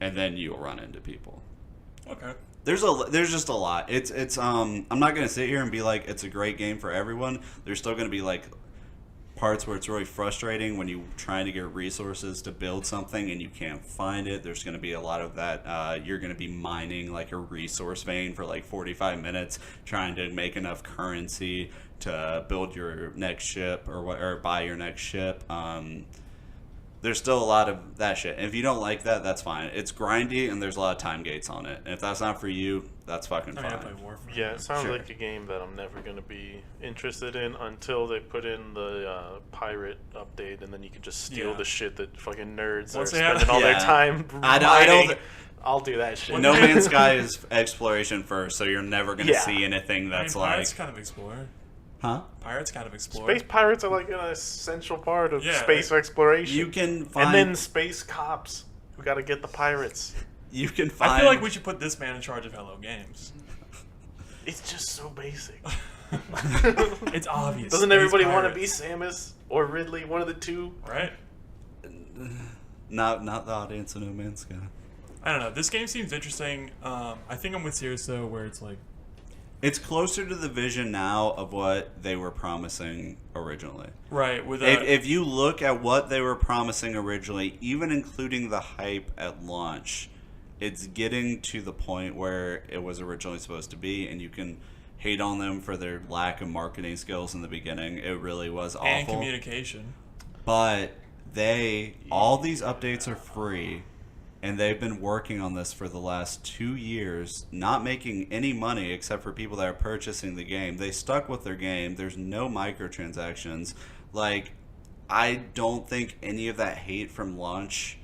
Speaker 3: and then you'll run into people.
Speaker 2: Okay.
Speaker 3: There's just a lot. It's I'm not gonna sit here and be like it's a great game for everyone. There's still gonna be like parts where it's really frustrating when you're trying to get resources to build something and you can't find it. There's going to be a lot of that. You're going to be mining like a resource vein for like 45 minutes trying to make enough currency to build your next ship or buy your next ship. There's still a lot of that shit. And if you don't like that, that's fine. It's grindy and there's a lot of time gates on it. And if that's not for you, that's fucking fine.
Speaker 2: I play Warframe.
Speaker 1: Yeah, it sounds
Speaker 3: Sure.
Speaker 1: like a game that I'm never going to be interested in until they put in the pirate update, and then you can just steal the shit that fucking nerds
Speaker 2: Once
Speaker 1: are
Speaker 2: they have-
Speaker 1: spending all their
Speaker 3: Yeah.
Speaker 1: time
Speaker 3: I
Speaker 1: mining.
Speaker 3: don't
Speaker 1: I'll do that shit.
Speaker 3: No Man's Sky is exploration first, so you're never going to
Speaker 1: Yeah.
Speaker 3: see anything that's
Speaker 2: Pirates
Speaker 3: like...
Speaker 2: kind of explore.
Speaker 3: Huh?
Speaker 2: Pirates kind of explore.
Speaker 1: Space pirates are like an essential part of
Speaker 2: Yeah.
Speaker 1: space exploration.
Speaker 3: You can find...
Speaker 1: And then space cops who got to get the pirates.
Speaker 3: You can find...
Speaker 2: I feel like we should put this man in charge of Hello Games.
Speaker 1: It's just so basic.
Speaker 2: It's obvious.
Speaker 1: Doesn't
Speaker 2: Space
Speaker 1: everybody want to
Speaker 2: pirates.
Speaker 1: be Samus or Ridley, one of the two?
Speaker 2: Right?
Speaker 3: Not the audience of No Man's Sky.
Speaker 2: I don't know. This game seems interesting. I think I'm with Sirius though, where it's like,
Speaker 3: It's closer to the vision now of what they were promising originally.
Speaker 2: right, with
Speaker 3: If you look at what they were promising originally, even including the hype at launch, it's getting to the point where it was originally supposed to be, and you can hate on them for their lack of marketing skills in the beginning. It really was awful.
Speaker 2: and communication.
Speaker 3: But all these updates are free, and they've been working on this for the last 2 years, not making any money except for people that are purchasing the game. They stuck with their game. There's no microtransactions. Like, I don't think any of that hate from launch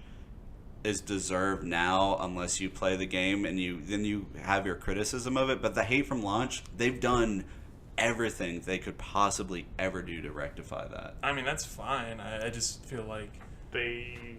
Speaker 3: is deserved now unless you play the game and then you have your criticism of it. But the hate from launch, they've done everything they could possibly ever do to rectify that.
Speaker 2: I mean, that's fine. I just feel like
Speaker 1: They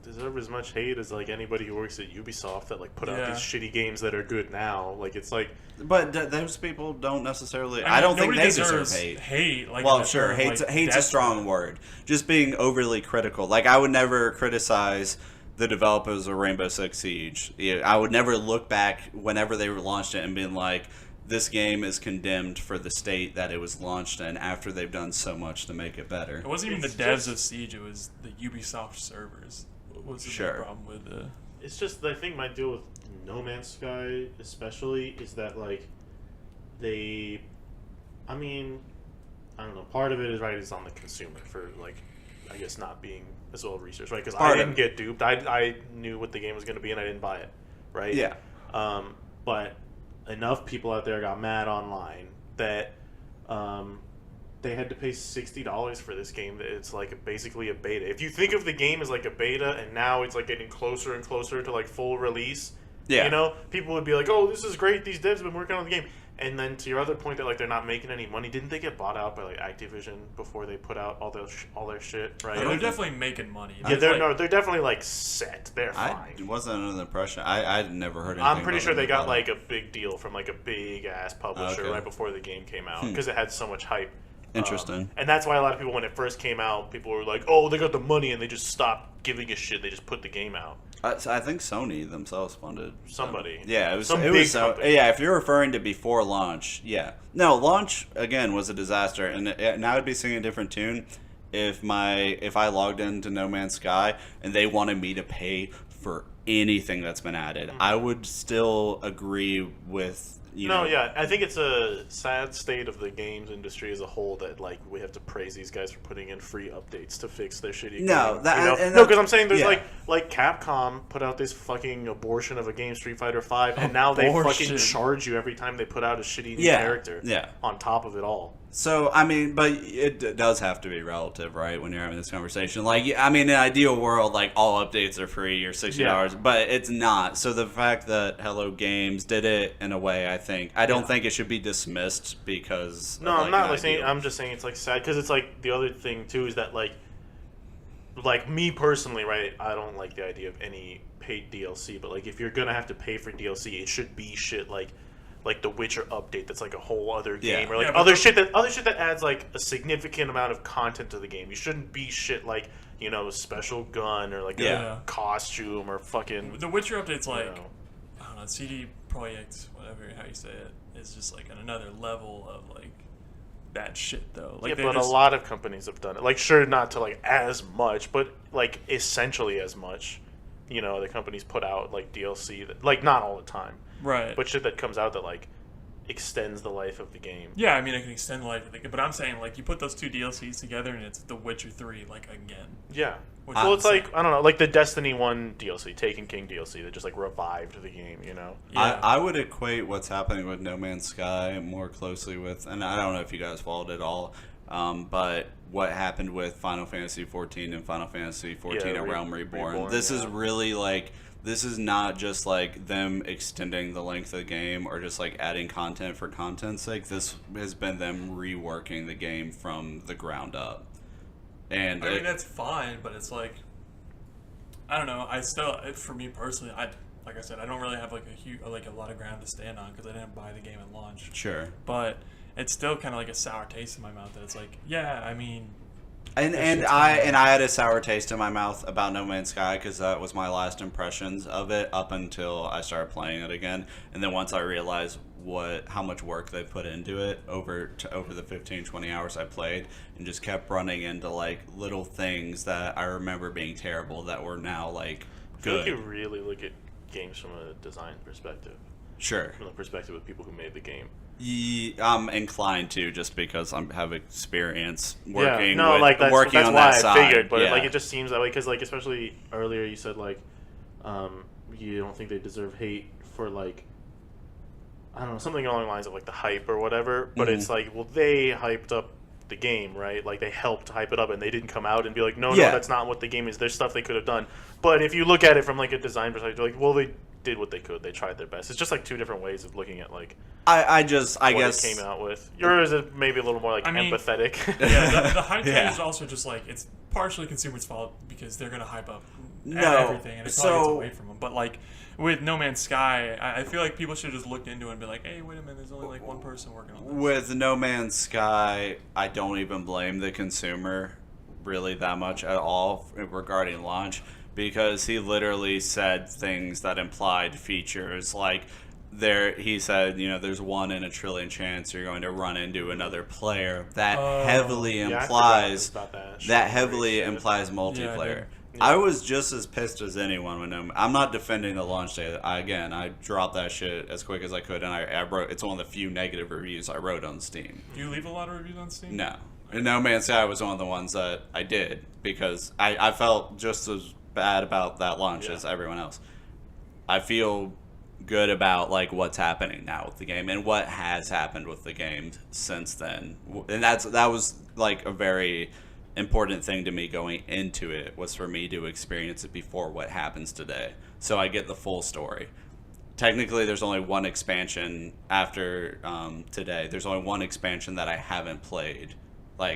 Speaker 1: deserve as much hate as like anybody who works at Ubisoft that like put out
Speaker 2: Yeah.
Speaker 1: these shitty games that are good now. Like it's like
Speaker 3: But those people don't necessarily.
Speaker 2: mean,
Speaker 3: I don't think
Speaker 2: nobody
Speaker 3: they deserve
Speaker 2: deserves
Speaker 3: hate.
Speaker 2: Hate, like
Speaker 3: Well,
Speaker 2: in the
Speaker 3: sure,
Speaker 2: term,
Speaker 3: hate's
Speaker 2: like,
Speaker 3: a strong word. Just being overly critical. Like, I would never criticize the developers of Rainbow Six Siege. Yeah, I would never look back whenever they launched it and been like, this game is condemned for the state that it was launched in after they've done so much to make it better.
Speaker 2: It wasn't even
Speaker 1: It's
Speaker 2: the devs
Speaker 1: just-
Speaker 2: of Siege; it was the Ubisoft servers. What was the big
Speaker 3: Sure.
Speaker 2: problem with
Speaker 1: it's just I think my deal with No Man's Sky especially is that like they, I mean, I don't know. Part of it is right is on the consumer for like I guess not being as well researched, right? Because I
Speaker 3: Part of
Speaker 1: didn't
Speaker 3: it.
Speaker 1: get duped. I knew what the game was going to be and I didn't buy it, right?
Speaker 3: Yeah.
Speaker 1: But enough people out there got mad online that they had to pay $60 for this game. That it's like basically a beta. If you think of the game as like a beta, and now it's like getting closer and closer to like full release,
Speaker 3: Yeah.
Speaker 1: you know, people would be like, "Oh, this is great. These devs have been working on the game." And then to your other point that like they're not making any money, didn't they get bought out by like Activision before they put out all their shit? Right?
Speaker 2: Yeah, they're definitely making money.
Speaker 1: Yeah,
Speaker 2: That's
Speaker 1: they're
Speaker 2: like-
Speaker 1: no, they're definitely like set. They're
Speaker 3: I
Speaker 1: fine.
Speaker 3: wasn't under the impression. I'd never heard anything.
Speaker 1: I'm pretty
Speaker 3: about
Speaker 1: sure
Speaker 3: them
Speaker 1: they got
Speaker 3: about
Speaker 1: like
Speaker 3: it.
Speaker 1: a big deal from like a big ass publisher
Speaker 3: Okay.
Speaker 1: right before the game came out because it had so much hype.
Speaker 3: Interesting.
Speaker 1: And that's why a lot of people, when it first came out, people were like, "Oh, they got the money," and they just stopped giving a shit. They just put the game out.
Speaker 3: So I think Sony themselves funded
Speaker 1: Somebody.
Speaker 3: Yeah, it was
Speaker 1: Some
Speaker 3: it
Speaker 1: big
Speaker 3: was
Speaker 1: company.
Speaker 3: yeah. If you're referring to before launch, yeah. No, launch again was a disaster, and now I'd be singing a different tune if I logged into No Man's Sky and they wanted me to pay for anything that's been added. I would still agree with
Speaker 1: Yeah, I think it's a sad state of the games industry as a whole that like we have to praise these guys for putting in free updates to fix their shitty.
Speaker 3: No,
Speaker 1: game,
Speaker 3: that- and
Speaker 1: no,
Speaker 3: that-
Speaker 1: because I'm saying there's
Speaker 3: yeah.
Speaker 1: like Capcom put out this fucking abortion of a game, Street Fighter V, and now they
Speaker 2: Abortion.
Speaker 1: fucking charge you every time they put out a shitty new
Speaker 3: Yeah,
Speaker 1: character.
Speaker 3: yeah.
Speaker 1: On top of it all.
Speaker 3: So, I mean, but it does have to be relative, right, when you're having this conversation. Like, I mean, in an ideal world, like, all updates are free or $60,
Speaker 1: Yeah.
Speaker 3: but it's not. So the fact that Hello Games did it in a way, I don't think it should be dismissed because
Speaker 1: No,
Speaker 3: of,
Speaker 1: I'm not
Speaker 3: an
Speaker 1: like saying.
Speaker 3: ideal-
Speaker 1: I'm just saying it's like sad because it's like the other thing too is that like me personally, right? I don't like the idea of any paid DLC, but like if you're gonna have to pay for DLC, it should be shit like the Witcher update that's like a whole other game
Speaker 3: Yeah.
Speaker 1: or like
Speaker 2: Yeah, but
Speaker 1: other shit that adds like a significant amount of content to the game. You shouldn't be shit like special gun or like
Speaker 3: Yeah.
Speaker 1: a costume or fucking
Speaker 2: The Witcher update's like,
Speaker 1: know.
Speaker 2: I don't know, CD Projekt, whatever how you say it, is just like on another level of like that shit though. Like
Speaker 1: yeah,
Speaker 2: they
Speaker 1: but
Speaker 2: just,
Speaker 1: a lot of companies have done it. Like, sure, not to like as much, but like essentially as much. The companies put out like DLC that like not all the time,
Speaker 2: right.
Speaker 1: but shit that comes out that like extends the life of the game.
Speaker 2: Yeah, I mean it can extend the life of the game, but I'm saying like you put those two DLCs together and it's The Witcher 3 like again.
Speaker 1: Yeah.
Speaker 2: Which
Speaker 1: Well,
Speaker 2: is
Speaker 1: it's like
Speaker 2: insane.
Speaker 1: I don't know, like the Destiny 1 DLC, Taken King DLC that just like revived the game.
Speaker 2: Yeah.
Speaker 3: I would equate what's happening with No Man's Sky more closely with, and I don't know if you guys followed it all, but what happened with Final Fantasy 14 and Final Fantasy 14
Speaker 1: Yeah,
Speaker 3: A Realm Reborn.
Speaker 1: Reborn,
Speaker 3: This is
Speaker 1: yeah.
Speaker 3: really like, this is not just like them extending the length of the game or just like adding content for content's sake. This has been them reworking the game from the ground up. And
Speaker 2: I mean that's fine, but it's like I don't know. I still, for me personally, like I said, I don't really have like a lot of ground to stand on because I didn't buy the game at launch.
Speaker 3: sure.
Speaker 2: But it's still kind of like a sour taste in my mouth that it's like, yeah, I mean,
Speaker 3: And I had a sour taste in my mouth about No Man's Sky because that was my last impressions of it up until I started playing it again, and then once I realized how much work they put into it over the 15-20 hours I played, and just kept running into like little things that I remember being terrible that were now like
Speaker 1: I feel like
Speaker 3: good.
Speaker 1: you really look at games from a design perspective,
Speaker 3: Sure.
Speaker 1: from the perspective of people who made the game.
Speaker 3: I'm inclined to just because I have experience working
Speaker 1: no,
Speaker 3: with,
Speaker 1: like that's
Speaker 3: working on
Speaker 1: why
Speaker 3: that side.
Speaker 1: I figured, but
Speaker 3: yeah.
Speaker 1: like it just seems that way because like especially earlier you said like you don't think they deserve hate for like I don't know something along the lines of like the hype or whatever, but it's like well they hyped up the game, right? Like they helped hype it up and they didn't come out and be like no
Speaker 3: Yeah.
Speaker 1: that's not what the game is. There's stuff they could have done, but if you look at it from like a design perspective, like well they did what they could. They tried their best. It's just like two different ways of looking at like
Speaker 3: I
Speaker 1: what
Speaker 3: guess
Speaker 1: it came out with. Yours is maybe a little more like
Speaker 2: I mean,
Speaker 1: empathetic.
Speaker 2: yeah, the hype
Speaker 3: Yeah.
Speaker 2: thing is also just like it's partially consumers' fault because they're gonna hype up
Speaker 3: No,
Speaker 2: everything and it probably gets
Speaker 3: so-
Speaker 2: away from them. But like with No Man's Sky, I feel like people should have just looked into it and be like, hey, wait a minute, there's only like one person working on this.
Speaker 3: With No Man's Sky, I don't even blame the consumer really that much at all regarding launch because he literally said things that implied features like he said, there's 1 in a trillion chance you're going to run into another player. That heavily
Speaker 1: Yeah, I
Speaker 3: implies
Speaker 1: forgot about that.
Speaker 3: that heavily
Speaker 1: Shit.
Speaker 3: implies
Speaker 2: Yeah, I
Speaker 3: multiplayer.
Speaker 2: did.
Speaker 3: I was just as pissed as anyone when I'm not defending the launch day. I dropped that shit as quick as I could, and I wrote. It's one of the few negative reviews I wrote on Steam.
Speaker 2: Do you leave a lot of reviews on Steam?
Speaker 3: No, and No Man's Sky was one of the ones that I did because I felt just as bad about that launch as everyone else. I feel good about like what's happening now with the game and what has happened with the game since then, and that was like a very important thing to me going into it was for me to experience it before what happens today, so I get the full story. Technically, there's only one expansion after today. There's only one expansion that I haven't played,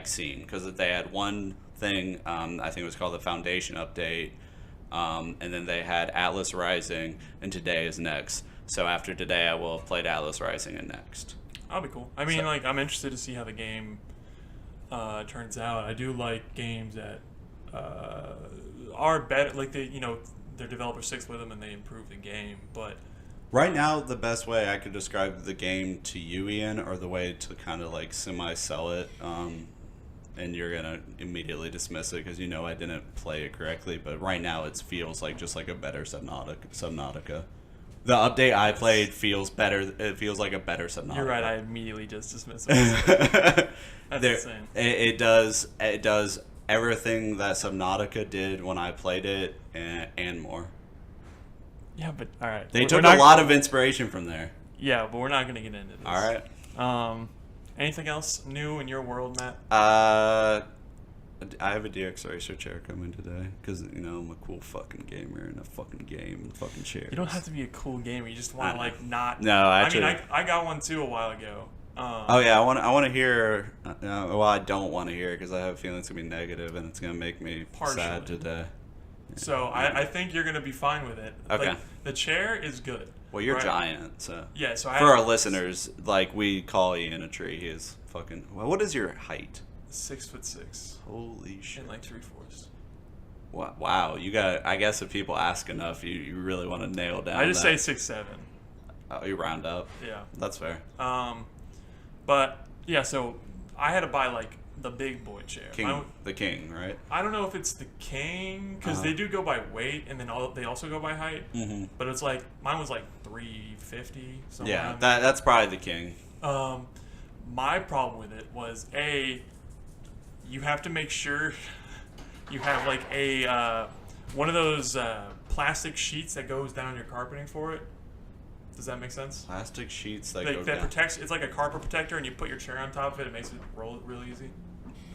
Speaker 3: seen, because they had one thing. I think it was called the Foundation update, and then they had Atlas Rising, and today is next. So after today, I will have played Atlas Rising and next.
Speaker 2: That'll be cool. I mean, I'm interested to see how the game turns out. I do like games that are better, like their developer sticks with them and they improve the game. But
Speaker 3: Right now, the best way I could describe the game to you, Ian, or the way to kind of like semi-sell it, and you're gonna immediately dismiss it because you know I didn't play it correctly. But right now, it feels like just like a better Subnautica. The update I played feels better. It feels like a better Subnautica.
Speaker 2: you're right. I immediately just dismissed it. That's insane.
Speaker 3: It does everything that Subnautica did when I played it, and more.
Speaker 2: Yeah, but all right.
Speaker 3: They
Speaker 2: We're
Speaker 3: took
Speaker 2: not-
Speaker 3: a lot of inspiration from there.
Speaker 2: Yeah, but we're not gonna get into this.
Speaker 3: All right.
Speaker 2: Anything else new in your world, Matt?
Speaker 3: I have a DX Racer chair coming today because I'm a cool fucking gamer and a fucking game and fucking chairs.
Speaker 2: You don't have to be a cool gamer. You just want to like not.
Speaker 3: No, actually.
Speaker 2: I mean, I got one too a while ago.
Speaker 3: Oh yeah, I want to hear. Well, I don't want to hear because I have a feeling it's gonna be negative and it's gonna make me sad today.
Speaker 2: So I think you're gonna be fine with it.
Speaker 3: Okay.
Speaker 2: Like, the chair is good.
Speaker 3: Well, you're
Speaker 2: right?
Speaker 3: giant, so
Speaker 2: Yeah. So
Speaker 3: for our listeners, like we call Ian a tree. He is fucking. Well, what is your height?
Speaker 2: 6'6".
Speaker 3: Holy shit!
Speaker 2: And like 3/4.
Speaker 3: Wow, you got. I guess if people ask enough, you really want to nail down.
Speaker 2: I just
Speaker 3: that.
Speaker 2: say 6'7".
Speaker 3: Oh, you round up.
Speaker 2: Yeah.
Speaker 3: That's fair.
Speaker 2: But yeah, so I had to buy like the big boy chair.
Speaker 3: The king, right?
Speaker 2: I don't know if it's the king because they do go by weight and then they also go by height. Mm-hmm. But it's like mine was like 350.
Speaker 3: Yeah, that's probably the king.
Speaker 2: My problem with it was you have to make sure you have like one of those plastic sheets that goes down your carpeting for it. Does that make sense?
Speaker 3: Plastic sheets that go
Speaker 2: that
Speaker 3: down.
Speaker 2: protects. It's like a carpet protector, and you put your chair on top of it. It makes it roll really easy.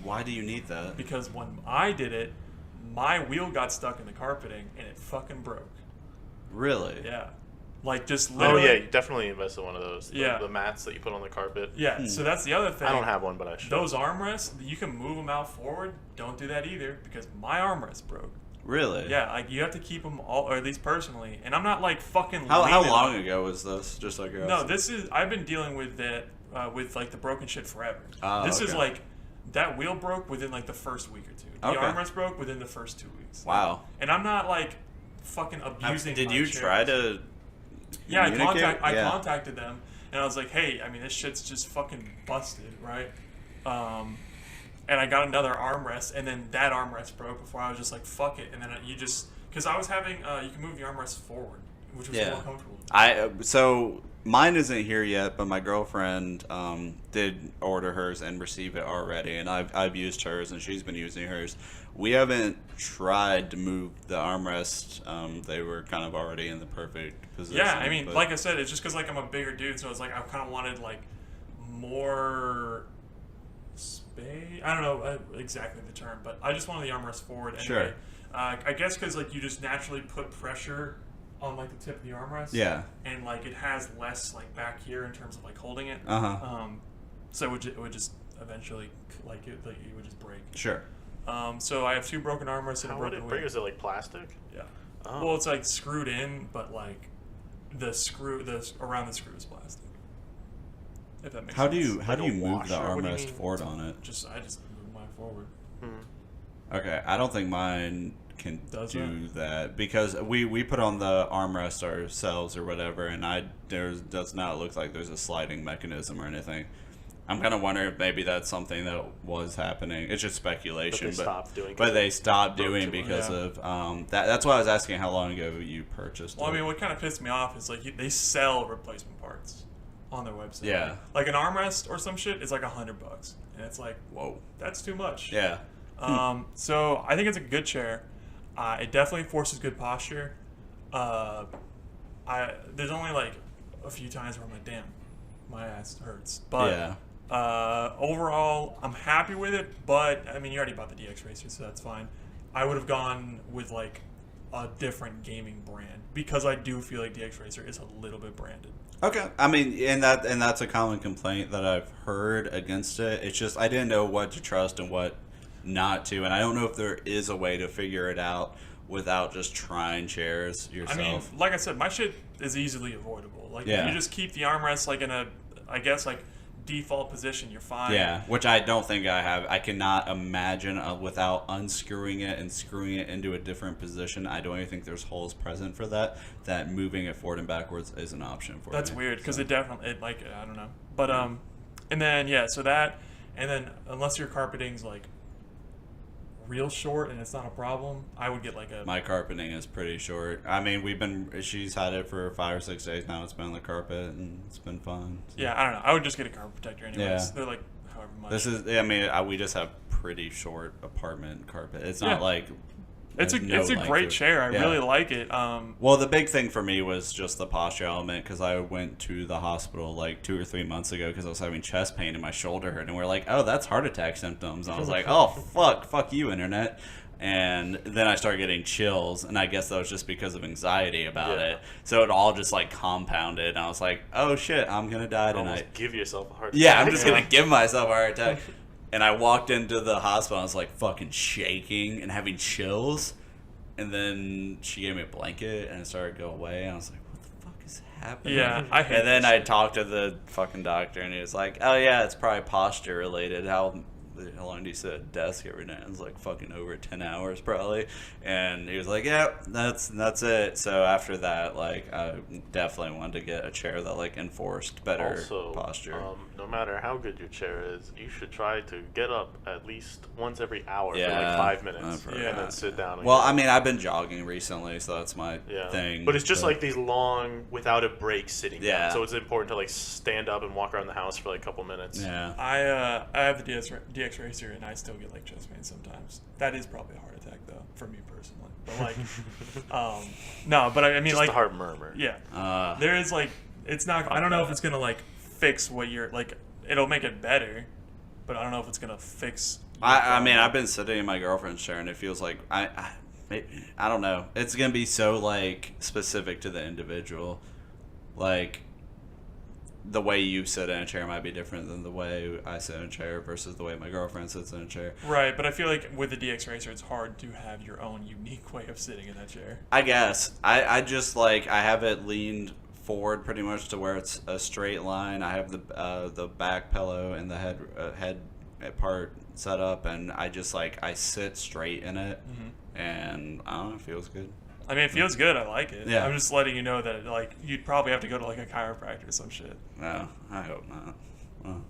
Speaker 3: Why do you need that?
Speaker 2: Because when I did it, my wheel got stuck in the carpeting, and it fucking broke.
Speaker 3: Really?
Speaker 2: Yeah. Like just
Speaker 1: Oh
Speaker 2: literally.
Speaker 1: yeah, you definitely invest in one of those.
Speaker 2: Yeah.
Speaker 1: The mats that you put on the carpet.
Speaker 2: Yeah. So that's the other thing.
Speaker 1: I don't have one, but I should.
Speaker 2: Those armrests, you can move them out forward. Don't do that either because my armrest broke.
Speaker 3: Really?
Speaker 2: Yeah, like you have to keep them all, or at least personally. And I'm not like fucking.
Speaker 3: How long ago was this? Just like
Speaker 2: No, this is. I've been dealing with that with like the broken shit forever.
Speaker 3: Oh,
Speaker 2: this is
Speaker 3: okay.
Speaker 2: like that wheel broke within like the first week or two. The
Speaker 3: Okay.
Speaker 2: armrest broke within the first 2 weeks.
Speaker 3: Wow.
Speaker 2: And I'm not like fucking abusing.
Speaker 3: Did
Speaker 2: my
Speaker 3: you
Speaker 2: chairs.
Speaker 3: try to?
Speaker 2: Yeah, I
Speaker 3: Yeah.
Speaker 2: contacted them, and I was like, hey, I mean, this shit's just fucking busted, right? And I got another armrest, and then that armrest broke before I was just like, fuck it. And then because I was having, you can move the armrest forward, which was more comfortable.
Speaker 3: So mine isn't here yet, but my girlfriend did order hers and receive it already, and I've used hers, and she's been using hers. We haven't tried to move the armrest. They were kind of already in the perfect position.
Speaker 2: Yeah, I mean, like I said, it's just because like I'm a bigger dude, so it's like I kind of wanted like more space. I don't know exactly the term, but I just wanted the armrest forward anyway.
Speaker 3: Sure.
Speaker 2: I guess because like you just naturally put pressure on like the tip of the armrest.
Speaker 3: Yeah.
Speaker 2: And like it has less like back here in terms of like holding it. So it would just eventually it would just break.
Speaker 3: Sure.
Speaker 2: So I have two broken armrests and a
Speaker 1: How would
Speaker 2: broken
Speaker 1: it break?
Speaker 2: wheel.
Speaker 1: Is it like plastic?
Speaker 2: Yeah.
Speaker 1: Oh.
Speaker 2: Well, it's like screwed in, but like the around the screw is plastic. If that makes
Speaker 3: How
Speaker 2: sense.
Speaker 3: do you
Speaker 1: Like a
Speaker 3: move the
Speaker 1: washer? What do you
Speaker 3: armrest
Speaker 1: mean?
Speaker 3: forward on it?
Speaker 2: I just move mine forward.
Speaker 3: Okay, I don't think mine can
Speaker 2: Does
Speaker 3: do that because we put on the armrest ourselves or whatever, and does not look like there's a sliding mechanism or anything. I'm kind of wondering if maybe that's something that was happening. It's just speculation, but they stopped doing because of that. That's why I was asking how long ago you purchased.
Speaker 2: Well,
Speaker 3: it.
Speaker 2: I mean, what kind of pissed me off is like they sell replacement parts on their website.
Speaker 3: Yeah.
Speaker 2: Like an armrest or some shit is like $100, and it's like,
Speaker 3: whoa,
Speaker 2: that's too much.
Speaker 3: yeah.
Speaker 2: So I think it's a good chair. It definitely forces good posture. There's only like a few times where I'm like, damn, my ass hurts. But
Speaker 3: Yeah.
Speaker 2: Overall, I'm happy with it. But I mean, you already bought the DX Racer, so that's fine. I would have gone with like a different gaming brand because I do feel like DX Racer is a little bit branded.
Speaker 3: Okay, I mean, and that's a common complaint that I've heard against it. It's just I didn't know what to trust and what not to, and I don't know if there is a way to figure it out without just trying chairs yourself.
Speaker 2: I mean, like I said, my shit is easily avoidable. Like if you just keep the armrest like in a, I guess like default position, you're fine.
Speaker 3: Yeah, which I don't think I have. I cannot imagine without unscrewing it and screwing it into a different position. I don't even think there's holes present for that. That moving it forward and backwards is an option for
Speaker 2: That's
Speaker 3: me.
Speaker 2: weird because it definitely like I don't know, but and then so that, and then unless your carpeting's like real short and it's not a problem, I would get like a.
Speaker 3: My carpeting is pretty short. I mean, she's had it for 5 or 6 days now. It's been on the carpet and it's been fun. So.
Speaker 2: Yeah, I don't know. I would just get a carpet protector anyways.
Speaker 3: Yeah.
Speaker 2: They're like however much.
Speaker 3: This is. I mean, we just have pretty short apartment carpet. It's not like.
Speaker 2: It's a great chair. I really like it.
Speaker 3: Well, the big thing for me was just the posture element because I went to the hospital like 2 or 3 months ago because I was having chest pain and my shoulder hurt, and we're like, "Oh, that's heart attack symptoms." And I was like, "Oh, fuck you, internet." And then I started getting chills, and I guess that was just because of anxiety about it. So it all just like compounded, and I was like, "Oh shit, I'm gonna die tonight."
Speaker 1: Almost give yourself a heart attack.
Speaker 3: Yeah, I'm just gonna give myself a heart attack. And I walked into the hospital, I was like fucking shaking and having chills. And then she gave me a blanket and it started to go away. And I was like, what the fuck is happening?
Speaker 2: Yeah, I hate
Speaker 3: And then
Speaker 2: this
Speaker 3: I
Speaker 2: shit.
Speaker 3: talked to the fucking doctor and he was like, oh yeah, it's probably posture related. How long do you sit at a desk every day? It was like fucking over 10 hours probably. And he was like, yeah, that's it. So after that, like, I definitely wanted to get a chair that like enforced better
Speaker 1: Also,
Speaker 3: posture.
Speaker 1: no matter how good your chair is, you should try to get up at least once every hour for
Speaker 3: Yeah,
Speaker 1: like 5 minutes,
Speaker 3: I've heard
Speaker 1: and
Speaker 2: that.
Speaker 1: then sit down.
Speaker 3: Well,
Speaker 1: again.
Speaker 3: I mean, I've been jogging recently, so that's my thing.
Speaker 1: But it's just like these long, without a break, sitting
Speaker 3: Yeah.
Speaker 1: down. So it's important to like stand up and walk around the house for like a couple minutes.
Speaker 3: Yeah.
Speaker 2: I have the DX Racer and I still get like chest pain sometimes. That is probably a heart attack though, for me personally. But like, no, but I mean
Speaker 1: Just
Speaker 2: like
Speaker 1: a heart murmur.
Speaker 2: Yeah, there is like it's not. I don't know if it's gonna like fix what you're like. It'll make it better, but I don't know if it's gonna fix.
Speaker 3: I mean, I've been sitting in my girlfriend's chair, and it feels like I don't know. It's gonna be so like specific to the individual. Like the way you sit in a chair might be different than the way I sit in a chair versus the way my girlfriend sits in a chair.
Speaker 2: Right, but I feel like with the DX Racer, it's hard to have your own unique way of sitting in that chair.
Speaker 3: I guess I just like I have it leaned forward pretty much to where it's a straight line. I have the back pillow and the head part set up, and I just like I sit straight in it, and I don't know, it feels good.
Speaker 2: I mean, it feels good. I like it.
Speaker 3: Yeah.
Speaker 2: I'm just letting you know that like you'd probably have to go to like a chiropractor or some shit.
Speaker 3: No, I hope not. Well,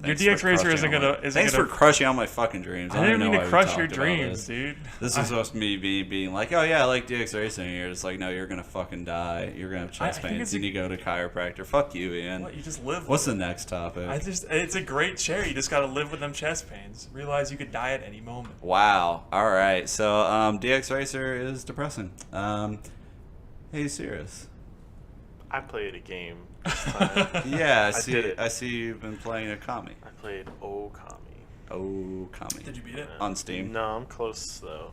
Speaker 2: Your
Speaker 3: thanks
Speaker 2: DX
Speaker 3: for
Speaker 2: Racer
Speaker 3: crushing
Speaker 2: isn't
Speaker 3: on
Speaker 2: gonna.
Speaker 3: my- Thanks for crushing on my fucking dreams.
Speaker 2: I didn't
Speaker 3: don't
Speaker 2: mean
Speaker 3: know
Speaker 2: to
Speaker 3: why we
Speaker 2: crush your
Speaker 3: talked about
Speaker 2: dreams,
Speaker 3: this.
Speaker 2: dude.
Speaker 3: This is supposed to be being like, oh yeah, I like DX Racing. And you're just like, no, you're gonna fucking die. You're gonna have chest
Speaker 2: I think
Speaker 3: pains.
Speaker 2: it's
Speaker 3: You need to go to chiropractor. Fuck you, Ian.
Speaker 2: What, you just live.
Speaker 3: What's the
Speaker 2: with
Speaker 3: next topic?
Speaker 2: it's a great chair. You just gotta live with them chest pains. Realize you could die at any moment.
Speaker 3: Wow. All right. So DX Racer is depressing. Hey, serious.
Speaker 1: I played a game this time.
Speaker 3: Yeah,
Speaker 1: I did it.
Speaker 3: I see you've been playing Okami.
Speaker 1: I played Okami.
Speaker 3: Okami.
Speaker 2: Did you beat it?
Speaker 3: On Steam?
Speaker 1: No, I'm close though.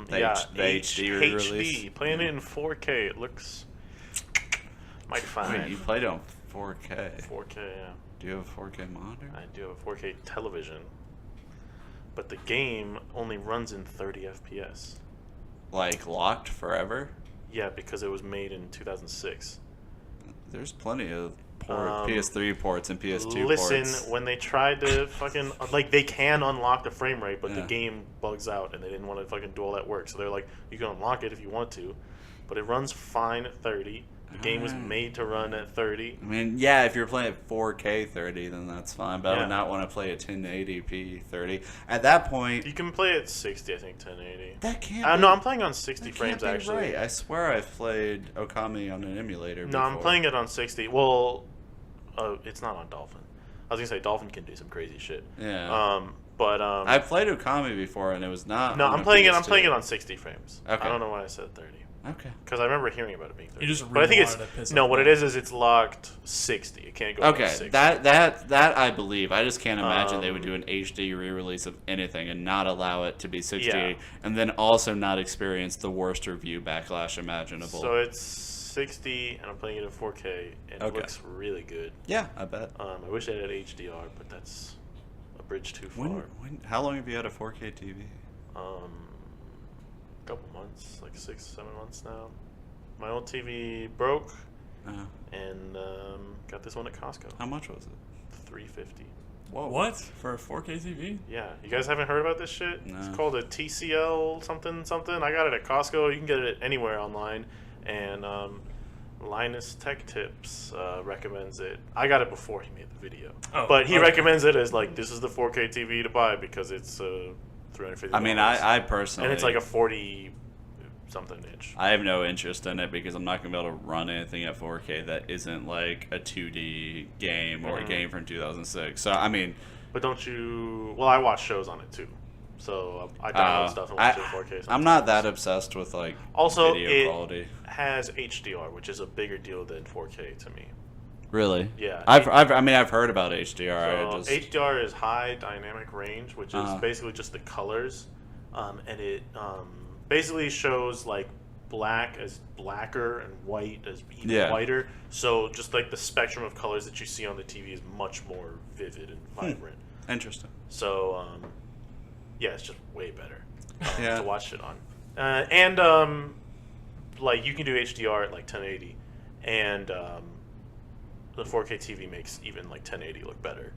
Speaker 3: The HD re-release?
Speaker 1: Playing it in 4K. It looks mighty fine.
Speaker 3: Wait, you played it on 4K.
Speaker 1: 4K, yeah.
Speaker 3: Do you have a 4K monitor?
Speaker 1: I do have a 4K television, but the game only runs in 30 FPS.
Speaker 3: Like locked forever?
Speaker 1: Yeah, because it was made in 2006.
Speaker 3: There's plenty of PS3 ports and PS2
Speaker 1: Listen,
Speaker 3: ports.
Speaker 1: when they tried to fucking like they can unlock the frame rate, but the
Speaker 3: Yeah.
Speaker 1: game bugs out, and they didn't want to fucking do all that work. So they're like, you can unlock it if you want to, but it runs fine at 30. The game was
Speaker 3: Alright.
Speaker 1: made to run at 30.
Speaker 3: I mean, yeah, if you're playing at 4K 30, then that's fine. But I
Speaker 1: Yeah.
Speaker 3: would not want to play at 1080p 30. At that point,
Speaker 1: You can play at 60, I think, 1080.
Speaker 3: that can't.
Speaker 1: No,
Speaker 3: be-
Speaker 1: I'm playing on 60
Speaker 3: that
Speaker 1: frames
Speaker 3: can't be
Speaker 1: actually.
Speaker 3: Right. I swear I've played Okami on an emulator.
Speaker 1: No, I'm
Speaker 3: before.
Speaker 1: playing it on 60. Well, it's not on Dolphin. I was gonna say Dolphin can do some crazy shit.
Speaker 3: Yeah.
Speaker 1: But
Speaker 3: I played Okami before, and it was not.
Speaker 1: no,
Speaker 3: on
Speaker 1: I'm
Speaker 3: a
Speaker 1: playing it.
Speaker 3: PS2.
Speaker 1: I'm playing it on 60 frames.
Speaker 3: Okay.
Speaker 1: I don't know why I said 30
Speaker 3: Okay.
Speaker 1: because I remember hearing about it being 30.
Speaker 2: You just
Speaker 1: but I think
Speaker 2: really
Speaker 1: it's
Speaker 2: wanted to piss
Speaker 1: no.
Speaker 2: off
Speaker 1: What it
Speaker 2: people.
Speaker 1: is it's locked 60. It can't go.
Speaker 3: Okay,
Speaker 1: above 60.
Speaker 3: that I believe. I just can't imagine they would
Speaker 1: Um,
Speaker 3: do an HD re-release of anything and not allow it to be 60,
Speaker 1: Yeah.
Speaker 3: and then also not experience the worst review backlash imaginable.
Speaker 1: So it's 60, and I'm playing it in 4K, and it
Speaker 3: Okay.
Speaker 1: looks really good.
Speaker 3: yeah, I bet.
Speaker 1: I wish I had HDR, but that's a bridge too far.
Speaker 3: How long have you had a 4K TV?
Speaker 1: Couple months, like 6-7 months now. My old TV broke,
Speaker 3: Uh,
Speaker 1: and got got this one at Costco.
Speaker 3: How much was it?
Speaker 1: $350.
Speaker 2: Whoa. What? For a 4K TV?
Speaker 1: Yeah, you guys haven't heard about this shit?
Speaker 3: No.
Speaker 1: It's called a TCL something. I got it at Costco. You can get it anywhere online. And Linus Tech Tips recommends it. I got it before he made the video.
Speaker 2: Oh,
Speaker 1: but he
Speaker 2: okay.
Speaker 1: recommends it as like, this is the 4K TV to buy because it's $350.
Speaker 3: I mean, I personally...
Speaker 1: And it's like a 40 something inch.
Speaker 3: I have no interest in it because I'm not going to be able to run anything at 4K that isn't like a 2D game or a game from 2006. So, I mean...
Speaker 1: But don't you... Well, I watch shows on it too. So I download stuff and watch it in 4K sometimes.
Speaker 3: I'm not that obsessed with like
Speaker 1: also,
Speaker 3: video quality.
Speaker 1: Has HDR, which is a bigger deal than 4K to me.
Speaker 3: Really?
Speaker 1: Yeah.
Speaker 3: I've heard about HDR.
Speaker 1: So HDR is high dynamic range, which is basically just the colors, and it basically shows like black as blacker and white as even whiter. So just like the spectrum of colors that you see on the TV is much more vivid and vibrant.
Speaker 3: Interesting.
Speaker 1: So yeah, it's just way better
Speaker 3: to
Speaker 1: watch it on, and like you can do HDR at like 1080, and the 4K TV makes even like 1080 look better.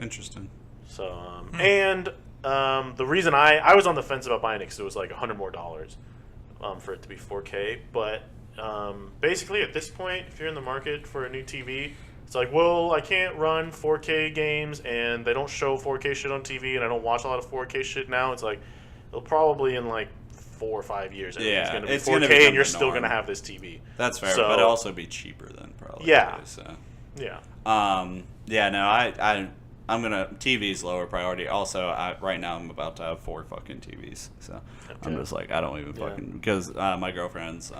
Speaker 3: Interesting.
Speaker 1: So and the reason I was on the fence about buying it because it was like $100 more for it to be 4K, but basically at this point, if you're in the market for a new TV, it's like, well, I can't run 4K games, and they don't show 4K shit on TV, and I don't watch a lot of 4K shit now. It's like, it'll probably in like 4 or 5 years, it's going to be 4K, and you're still going to have this TV.
Speaker 3: That's fair, but it'll also be cheaper then, probably.
Speaker 1: Yeah.
Speaker 3: Too, so.
Speaker 1: Yeah.
Speaker 3: Yeah, no, I'm going to... TV's lower priority. Also, right now I'm about to have 4 fucking TVs, so I'm just like, I don't even fucking... Because my girlfriend's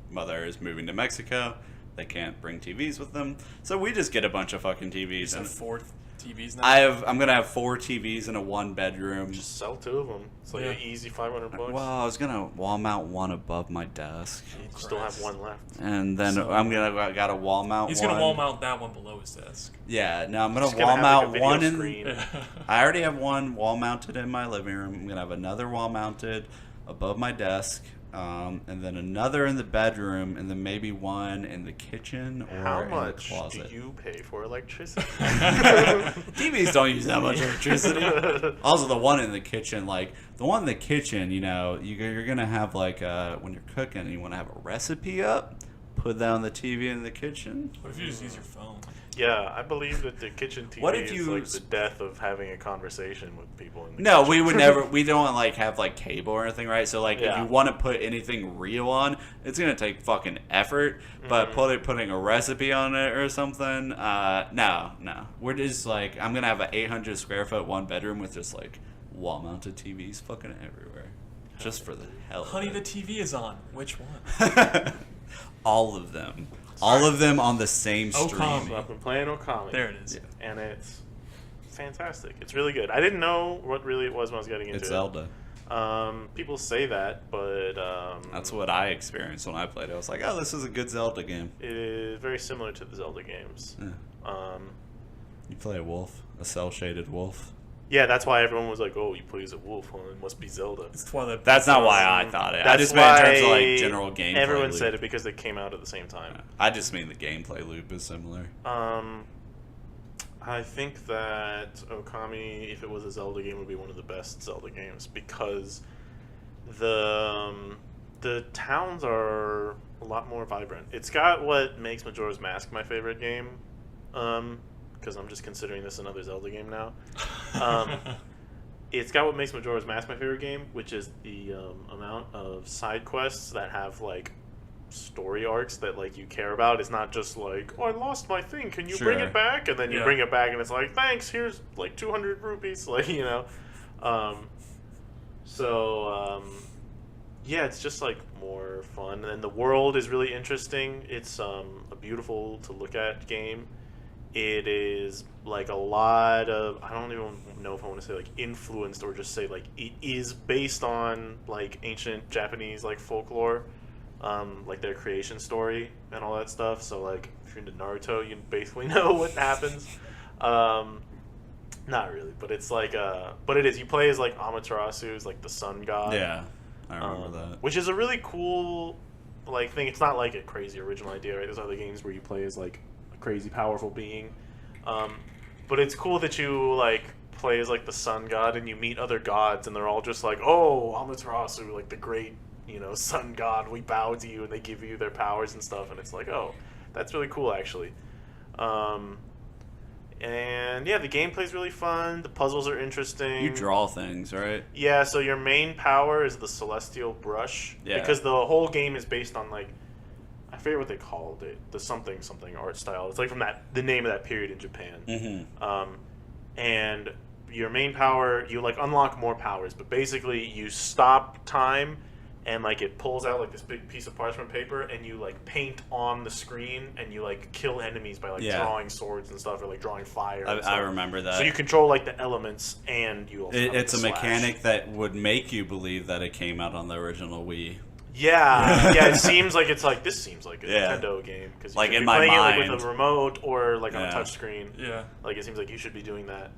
Speaker 3: mother is moving to Mexico. They can't bring TVs with them, so we just get a bunch of fucking TVs.
Speaker 2: You have 4 TVs now?
Speaker 3: I'm gonna have 4 TVs in a 1-bedroom.
Speaker 1: Just sell 2 of them. It's like an easy $500.
Speaker 3: Well, I was gonna wall mount one above my desk.
Speaker 1: You still have 1 left.
Speaker 3: And then I got a wall mount.
Speaker 2: He's gonna wall mount that one below his desk.
Speaker 3: Yeah, no, I'm gonna
Speaker 1: He's
Speaker 3: wall
Speaker 1: gonna
Speaker 3: mount
Speaker 1: like
Speaker 3: one
Speaker 1: screen.
Speaker 3: I already have one wall mounted in my living room. I'm gonna have another wall mounted above my desk. And then another in the bedroom, and then maybe one in the kitchen or
Speaker 1: How
Speaker 3: in the
Speaker 1: much
Speaker 3: closet.
Speaker 1: do you pay for electricity?
Speaker 3: TVs don't use that much electricity. Also, the one in the kitchen, you know, you're gonna have like when you're cooking, and you want to have a recipe up. Put that on the TV in the kitchen.
Speaker 2: What if you just use your phone?
Speaker 1: Yeah, I believe that the kitchen TV is like the death of having a conversation with people. In the kitchen.
Speaker 3: We would never. We don't like have like cable or anything, right? So like, if you want to put anything real on, it's gonna take fucking effort. But putting a recipe on it or something, no. We're just like, I'm gonna have an 800 square foot 1-bedroom with just like wall mounted TVs fucking everywhere, just for the hell.
Speaker 2: Honey, the TV is on. Which one?
Speaker 3: All of them. All of them on the same stream.
Speaker 2: Okami.
Speaker 1: So I've been playing Okami.
Speaker 2: There it is.
Speaker 3: Yeah.
Speaker 1: And it's fantastic. It's really good. I didn't know what really it was when I was getting into
Speaker 3: It's
Speaker 1: it.
Speaker 3: Zelda.
Speaker 1: People say that, but
Speaker 3: That's what I experienced when I played it. I was like, oh, this is a good Zelda game.
Speaker 1: it is very similar to the Zelda games.
Speaker 3: Yeah. You play a wolf, a cel-shaded wolf.
Speaker 1: Yeah, that's why everyone was like, "Oh, you play as a wolf? Well, it must be Zelda."
Speaker 2: It's Twilight.
Speaker 3: That's not why I thought it. I
Speaker 1: That's
Speaker 3: just meant in terms of
Speaker 1: why
Speaker 3: like general gameplay.
Speaker 1: Everyone
Speaker 3: loop.
Speaker 1: said it because they came out at the same time.
Speaker 3: I just mean the gameplay loop is similar.
Speaker 1: I think that Okami, if it was a Zelda game, would be one of the best Zelda games because the towns are a lot more vibrant. It's got what makes Majora's Mask my favorite game, because I'm just considering this another Zelda game now. It's got what makes Majora's Mask my favorite game, which is the amount of side quests that have like story arcs that like you care about. It's not just like, oh, I lost my thing, can you bring it back? And then you bring it back and it's like, thanks, here's like 200 rupees, like, you know. Yeah, it's just like more fun, and then the world is really interesting. It's a beautiful to look at game. It is like a lot of, I don't even know if I want to say like influenced or just say like it is based on like ancient Japanese like folklore, like their creation story and all that stuff. So like if you're into Naruto, you basically know what happens. Not really, but it's like but it is, you play as like Amaterasu, who's like the sun god.
Speaker 3: Yeah, I remember that.
Speaker 1: Which is a really cool like thing. It's not like a crazy original idea, right? There's other games where you play as like crazy powerful being. But it's cool that you like play as like the sun god and you meet other gods and they're all just like, oh, Amaterasu, like the great, sun god, we bow to you, and they give you their powers and stuff, and it's like, oh, that's really cool actually. And yeah, the gameplay's really fun. The puzzles are interesting.
Speaker 3: You draw things, right?
Speaker 1: Yeah, so your main power is the celestial brush.
Speaker 3: Yeah.
Speaker 1: Because the whole game is based on like, I forget what they called it, the something art style. It's like from the name of that period in Japan.
Speaker 3: Mm-hmm.
Speaker 1: And your main power, you like unlock more powers, but basically you stop time and like it pulls out like this big piece of parchment paper and you like paint on the screen and you like kill enemies by like drawing swords and stuff, or like drawing fire and
Speaker 3: I remember that.
Speaker 1: So you control like the elements, and you also
Speaker 3: it's a
Speaker 1: slash.
Speaker 3: mechanic that would make you believe that it came out on the original Wii.
Speaker 1: Yeah, it seems like this seems like a Nintendo game, because you
Speaker 3: like
Speaker 1: should
Speaker 3: in
Speaker 1: be
Speaker 3: my
Speaker 1: playing
Speaker 3: mind,
Speaker 1: it like with a remote or like on a touch screen.
Speaker 2: Yeah,
Speaker 1: like it seems like you should be doing that.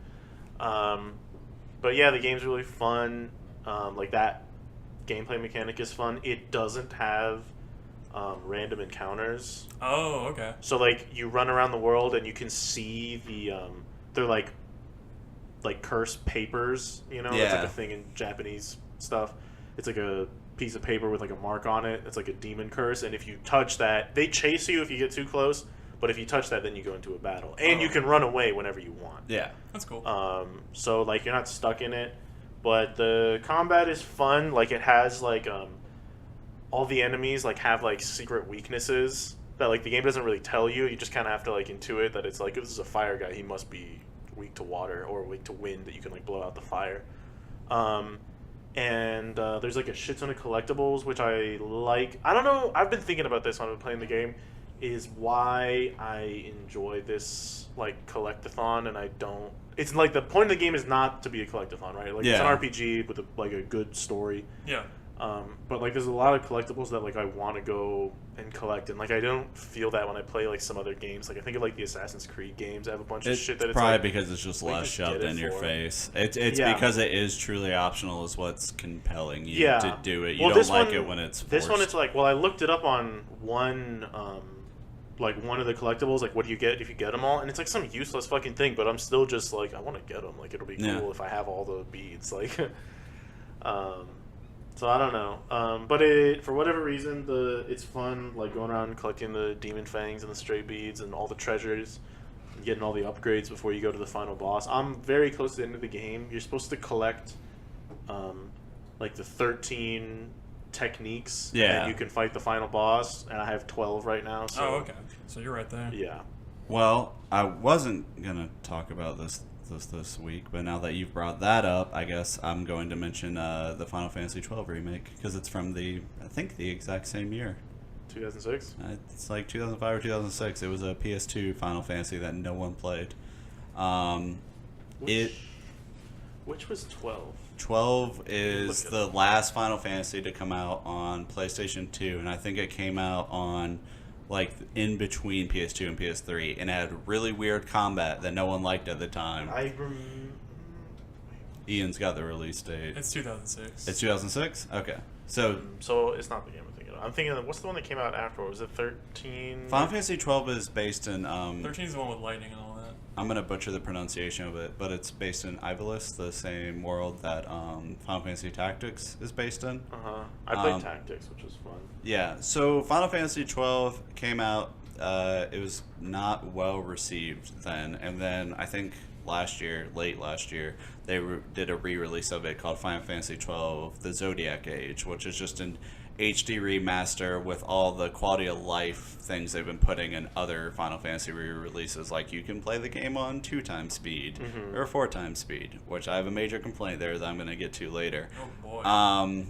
Speaker 1: But yeah, the game's really fun. Like that gameplay mechanic is fun. It doesn't have random encounters.
Speaker 2: Oh, okay.
Speaker 1: So like you run around the world and you can see they're like cursed papers. It's like a thing in Japanese stuff. It's like a piece of paper with like a mark on it. It's like a demon curse, and if you touch that, they chase you if you get too close. But if you touch that, then you go into a battle, and you can run away whenever you want.
Speaker 3: Yeah,
Speaker 2: that's cool.
Speaker 1: So like you're not stuck in it, but the combat is fun. Like it has like all the enemies like have like secret weaknesses that like the game doesn't really tell you. You just kind of have to like intuit that it's like, if this is a fire guy, he must be weak to water or weak to wind, that you can like blow out the fire. And there's like a shit ton of collectibles, which I like. I don't know, I've been thinking about this when I've been playing the game, is why I enjoy this like collectathon, and I don't. It's like the point of the game is not to be a collectathon, right? Like it's an RPG with like a good story.
Speaker 2: Yeah.
Speaker 1: But like there's a lot of collectibles that like I want to go and collect, and like I don't feel that when I play like some other games. Like I think of like the Assassin's Creed games. I have a bunch of shit that it's
Speaker 3: probably
Speaker 1: like,
Speaker 3: because it's just less shoved in your face. It's because it is truly optional is what's compelling you to do it. You don't like it when it's forced.
Speaker 1: This one, it's like, well, I looked it up on one of the collectibles, like what do you get if you get them all, and it's like some useless fucking thing, but I'm still just like, I want to get them. Like it'll be cool if I have all the beads. Like, so I don't know. But for whatever reason, it's fun, like going around collecting the demon fangs and the stray beads and all the treasures, and getting all the upgrades before you go to the final boss. I'm very close to the end of the game. You're supposed to collect, like the 13 techniques, and you can fight the final boss, and I have 12 right now. So.
Speaker 2: Oh, okay. So you're right there.
Speaker 1: Yeah.
Speaker 3: Well, I wasn't gonna talk about this week, but now that you've brought that up, I guess I'm going to mention the Final Fantasy XII remake, because it's from I think the exact same year.
Speaker 1: 2006?
Speaker 3: It's like 2005 or 2006. It was a PS2 Final Fantasy that no one played.
Speaker 1: Which was 12?
Speaker 3: 12 is the last Final Fantasy to come out on PlayStation 2, and I think it came out on like in between PS2 and PS3, and it had really weird combat that no one liked at the time. Ian's got the release date.
Speaker 2: It's 2006.
Speaker 3: It's 2006? Okay. So
Speaker 1: it's not the game I'm thinking of. I'm thinking of, what's the one that came out after? Was it 13?
Speaker 3: Final Fantasy 12 is based in
Speaker 2: 13 is the one with lightning and all that.
Speaker 3: I'm going to butcher the pronunciation of it, but it's based in Ivalice, the same world that Final Fantasy Tactics is based in.
Speaker 1: I played Tactics, which was fun.
Speaker 3: Yeah, so Final Fantasy 12 came out. It was not well received then, and then I think late last year, they did a re-release of it called Final Fantasy 12: The Zodiac Age, which is just an HD remaster with all the quality of life things they've been putting in other Final Fantasy re-releases. Like you can play the game on 2x speed or 4x speed, which I have a major complaint there that I'm going to get to later.
Speaker 2: Oh boy.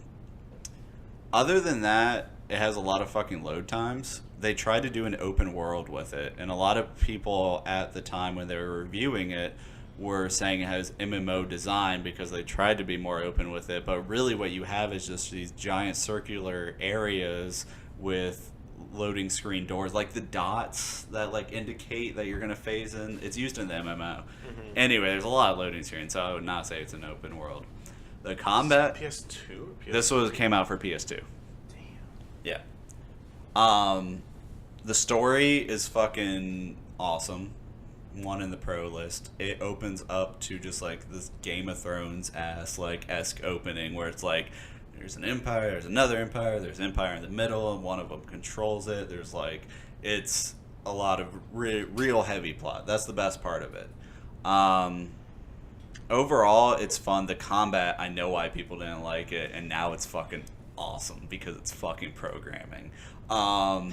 Speaker 3: Other than that, it has a lot of fucking load times. They tried to do an open world with it, and a lot of people at the time when they were reviewing it were saying it has MMO design because they tried to be more open with it, but really what you have is just these giant circular areas with loading screen doors, like the dots that like indicate that you're going to phase in. It's used in the MMO. Anyway, there's a lot of loading screens, so I would not say it's an open world. The combat...
Speaker 1: PS2? Or PS3?
Speaker 3: This came out for PS2.
Speaker 1: Damn.
Speaker 3: Yeah. The story is fucking awesome. One in the pro list. It opens up to just like this Game of Thrones esque opening where it's like there's an empire, there's another empire, there's an empire in the middle, and one of them controls it. There's like it's a lot of real heavy plot. That's the best part of it. Overall, it's fun. The combat, I know why people didn't like it, and now it's fucking awesome because it's fucking programming.
Speaker 2: You're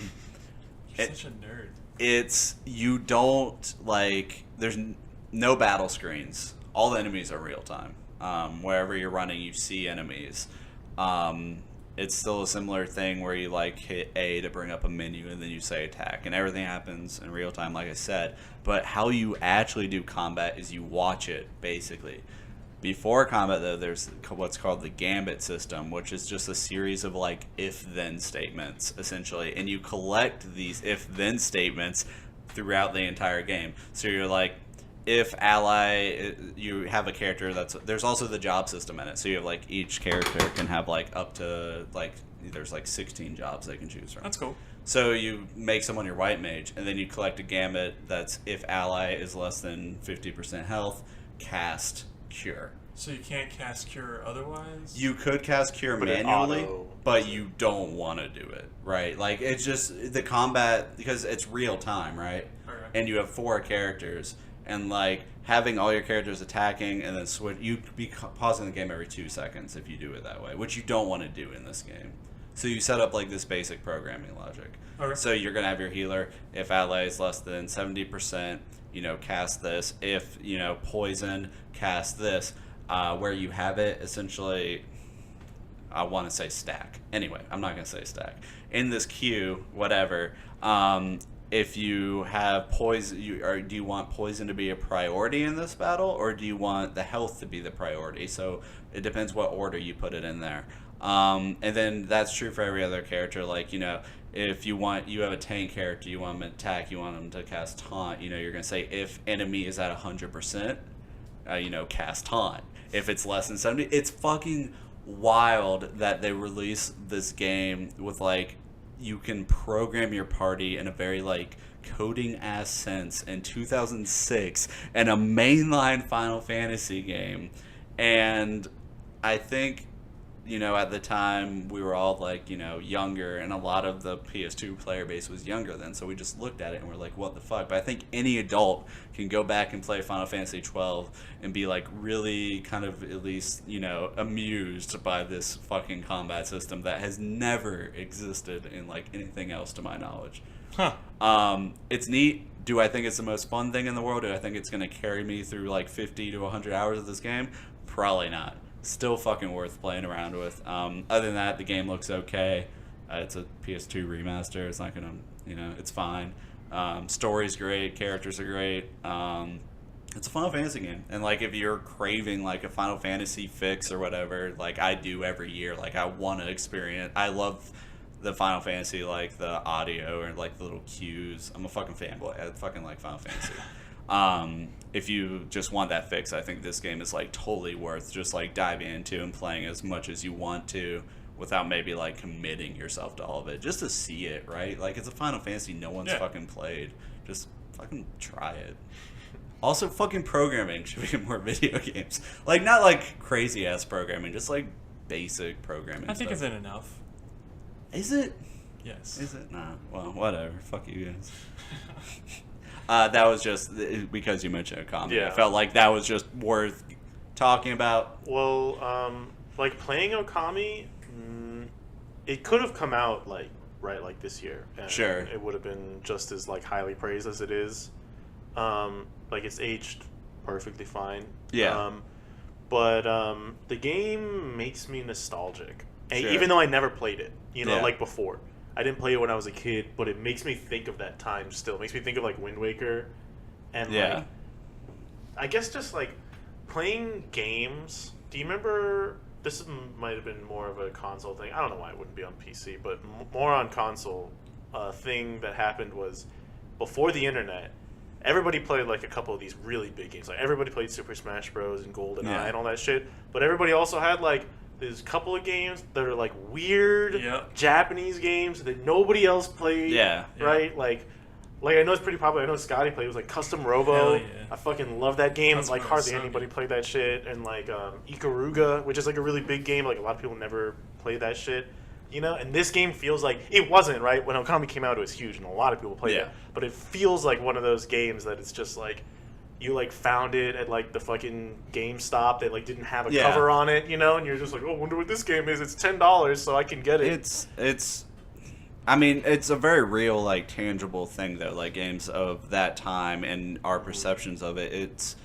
Speaker 2: such a nerd.
Speaker 3: It's you don't like. There's no battle screens. All the enemies are real time. Wherever you're running, you see enemies. It's still a similar thing where you like hit A to bring up a menu and then you say attack, and everything happens in real time, like I said. But how you actually do combat is you watch it basically. Before combat, though, there's what's called the gambit system, which is just a series of like if-then statements, essentially, and you collect these if-then statements throughout the entire game. So you're like, if ally, you have a character there's also the job system in it. So you have like each character can have like up to like there's like 16 jobs they can choose from.
Speaker 2: That's cool.
Speaker 3: So you make someone your white mage, and then you collect a gambit that's if ally is less than 50% health, cast cure.
Speaker 2: So you can't cast cure otherwise?
Speaker 3: You could cast cure
Speaker 1: But it
Speaker 3: manually,
Speaker 1: auto-
Speaker 3: but you don't want to do it, right? Like, it's just the combat, because it's real time, right?
Speaker 2: Okay.
Speaker 3: And you have 4 characters, and like having all your characters attacking and then switch, you'd be pausing the game every 2 seconds if you do it that way, which you don't want to do in this game. So you set up like this basic programming logic.
Speaker 2: Okay.
Speaker 3: So you're gonna have your healer. If ally is less than 70%, cast this. If poison, cast this. Where you have it, essentially, I want to say stack. Anyway, I'm not gonna say stack. In this queue, whatever. If you have poison, do you want poison to be a priority in this battle, or do you want the health to be the priority? So it depends what order you put it in there. And then that's true for every other character. Like, if you have a tank character, you want them to attack, you want them to cast taunt, you're going to say if enemy is at 100%, cast taunt. If it's less than 70, it's fucking wild that they release this game with like, you can program your party in a very like coding ass sense in 2006 in a mainline Final Fantasy game. And I think at the time we were all like younger, and a lot of the PS2 player base was younger then, so we just looked at it and we're like, what the fuck? But I think any adult can go back and play Final Fantasy 12 and be like really kind of at least amused by this fucking combat system that has never existed in like anything else to my knowledge. It's neat. Do I think it's the most fun thing in the world? Do I think it's going to carry me through like 50 to 100 hours of this game? Probably not. Still fucking worth playing around with. Other than that, the game looks okay. It's a PS2 remaster. It's not gonna, it's fine. Story's great. Characters are great. It's a Final Fantasy game. And like, if you're craving like a Final Fantasy fix or whatever, like I do every year, like I want to experience. I love the Final Fantasy, like the audio or like the little cues. I'm a fucking fanboy. I fucking like Final Fantasy. If you just want that fix, I think this game is like totally worth just like diving into and playing as much as you want to without maybe like committing yourself to all of it, just to see it, right? Like, it's a Final Fantasy no one's fucking played. Just fucking try it. Also, fucking programming should be in more video games. Like, not like crazy ass programming, just like basic programming.
Speaker 2: I think
Speaker 3: stuff.
Speaker 2: it's in enough.
Speaker 3: Is it?
Speaker 2: Yes.
Speaker 3: Is it? Nah. Well, whatever. Fuck you guys. That was just because you mentioned Okami.
Speaker 1: Yeah.
Speaker 3: I felt like that was just worth talking about.
Speaker 1: Well, like playing Okami, it could have come out like this year. And
Speaker 3: Sure.
Speaker 1: It would have been just as like highly praised as it is. Like, it's aged perfectly fine.
Speaker 3: Yeah.
Speaker 1: But the game makes me nostalgic, and
Speaker 3: Sure.
Speaker 1: even though I never played it,
Speaker 3: Yeah.
Speaker 1: like before. I didn't play it when I was a kid, but it makes me think of that time still. It makes me think of like Wind Waker, and
Speaker 3: Yeah.
Speaker 1: like, I guess just like playing games. Do you remember? This might have been more of a console thing. I don't know why it wouldn't be on PC, but more on console. Thing that happened was before the internet. Everybody played like a couple of these really big games. Like, everybody played Super Smash Bros. And GoldenEye and all that shit. But everybody also had like there's a couple of games that are like weird Japanese games that nobody else played.
Speaker 3: Yeah.
Speaker 1: Right? Like Like, I know it's pretty popular. I know Scotty played. It was like Custom Robo.
Speaker 2: Hell yeah.
Speaker 1: I fucking love that game.
Speaker 2: Custom
Speaker 1: Like,
Speaker 2: Robo
Speaker 1: hardly
Speaker 2: is so
Speaker 1: anybody
Speaker 2: good.
Speaker 1: played that shit. And like Ikaruga, which is like a really big game. Like, a lot of people never play that shit. You know, and this game feels like it wasn't, right? When Okami came out, it was huge, and a lot of people played it. But it feels like one of those games that it's just like you like found it at like the fucking GameStop that like didn't have a cover on it, you know, and you're just like, oh, I wonder what this game is. It's $10, so I can get it.
Speaker 3: I mean, it's a very real, like, tangible thing, though. Like, games of that time and our perceptions of it. It's